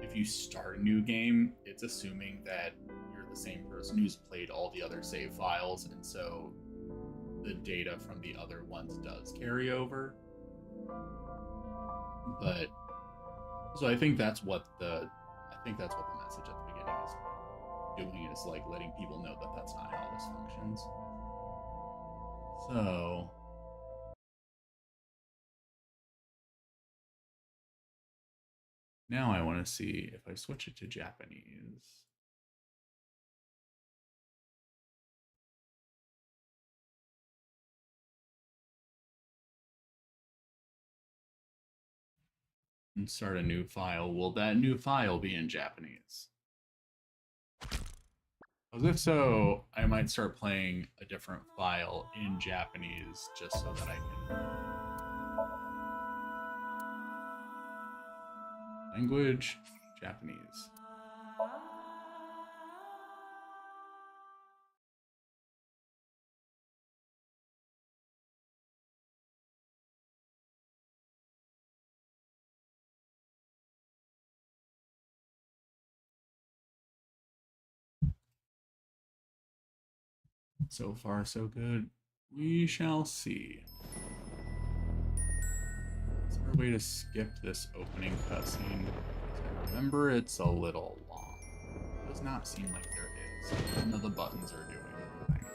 A: if you start a new game, it's assuming that you're the same person who's played all the other save files, and so the data from the other ones does carry over. But so I think that's what the message at the beginning is doing, is like letting people know that that's not how this functions. So now I want to see if I switch it to Japanese. And start a new file. Will that new file be in Japanese? Because if so, I might start playing a different file in Japanese just so that I can. Language, Japanese. So far, so good. We shall see. Is there a way to skip this opening cutscene? Because I remember it's a little long. It does not seem like there is. None of the buttons are doing anything.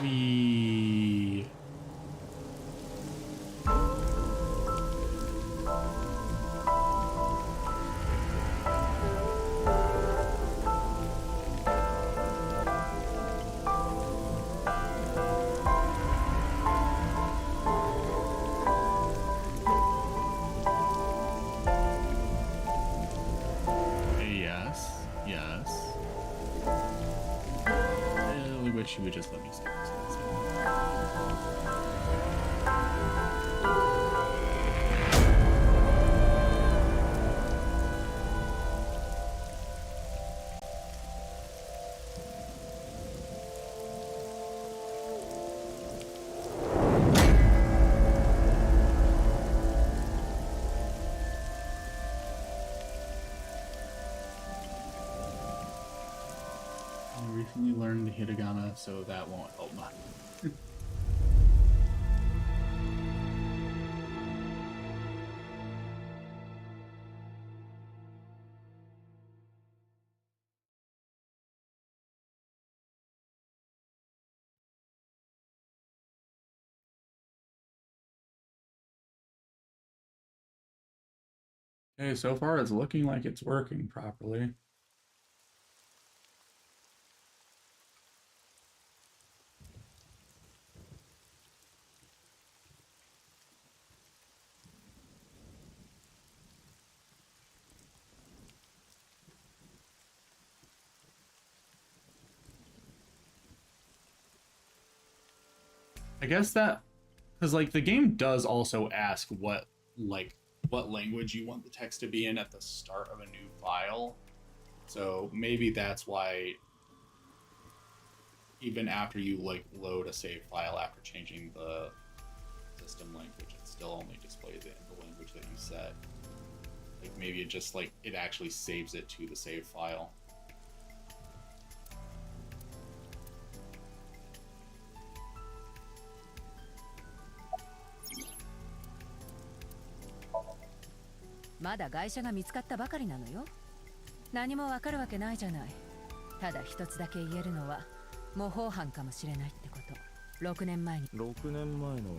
A: We... Yes. I really wish you would just let me skip this cutscene. I recently learned the hiragana, so that won't help much. Okay, so far it's looking like it's working properly. I guess that, because like the game does also ask what language you want the text to be in at the start of a new file. So maybe that's why even after you like load a save file after changing the system language, it still only displays it in the language that you set. Like maybe it just like it actually saves it to the save file.
G: まだ外車が見つかったばかりなのよ。何もわかるわけないじゃない。ただ一つだけ言えるのは模倣犯かもしれないってこと。6年前に。
C: 6年前の。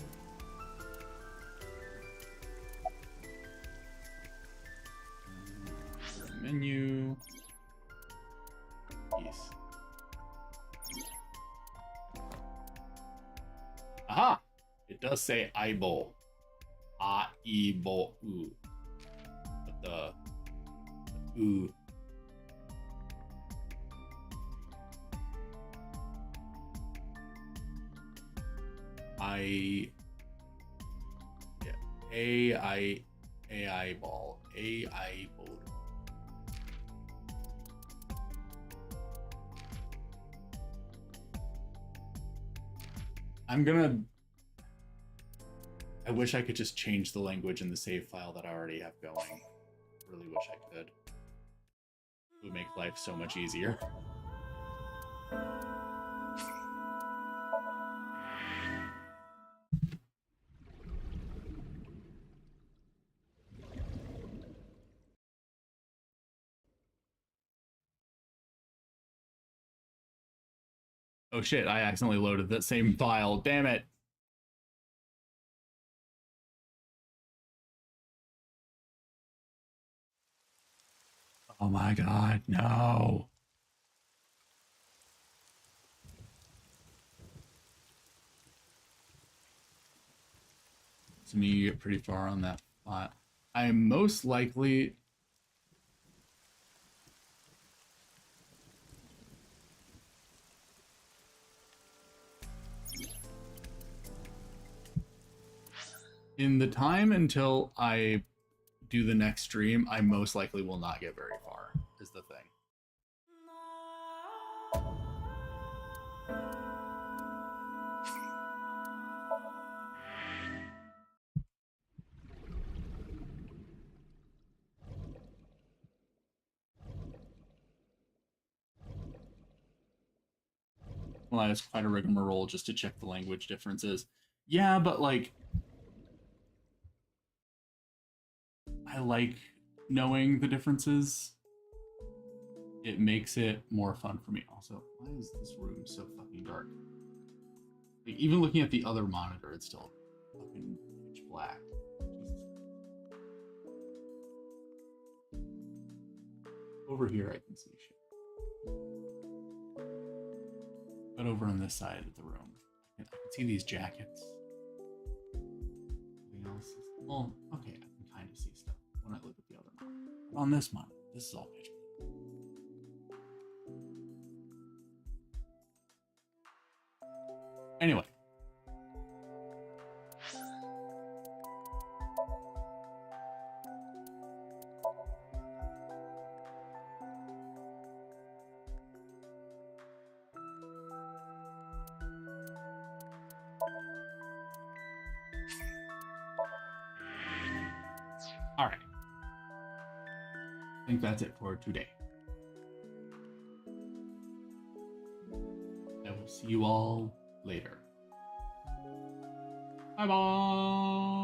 A: Menu. Yes. Aha! It does say eyeball. A-I-B-O. But the ooh. Eyeball. A-I-B-O. I wish I could just change the language in the save file that I already have going. Really wish I could. It would make life so much easier. Oh shit, I accidentally loaded that same file. Damn it. Oh my god, no. So you get pretty far on that file. I am most likely in the time until I do the next stream, I most likely will not get very far, is the thing. Well, it's quite a rigmarole just to check the language differences. Yeah, but like, I like knowing the differences. It makes it more fun for me. Also, why is this room so fucking dark? Like, even looking at the other monitor, it's still fucking pitch black. Jesus. Over here, I can see shit. But over on this side of the room, I can see these jackets. Anything else? Well, okay, I can kind of see stuff when I look at the other monitor. But on this monitor, this is all pitch black. Anyway. All right. I think that's it for today. I will see you all later. Bye bye.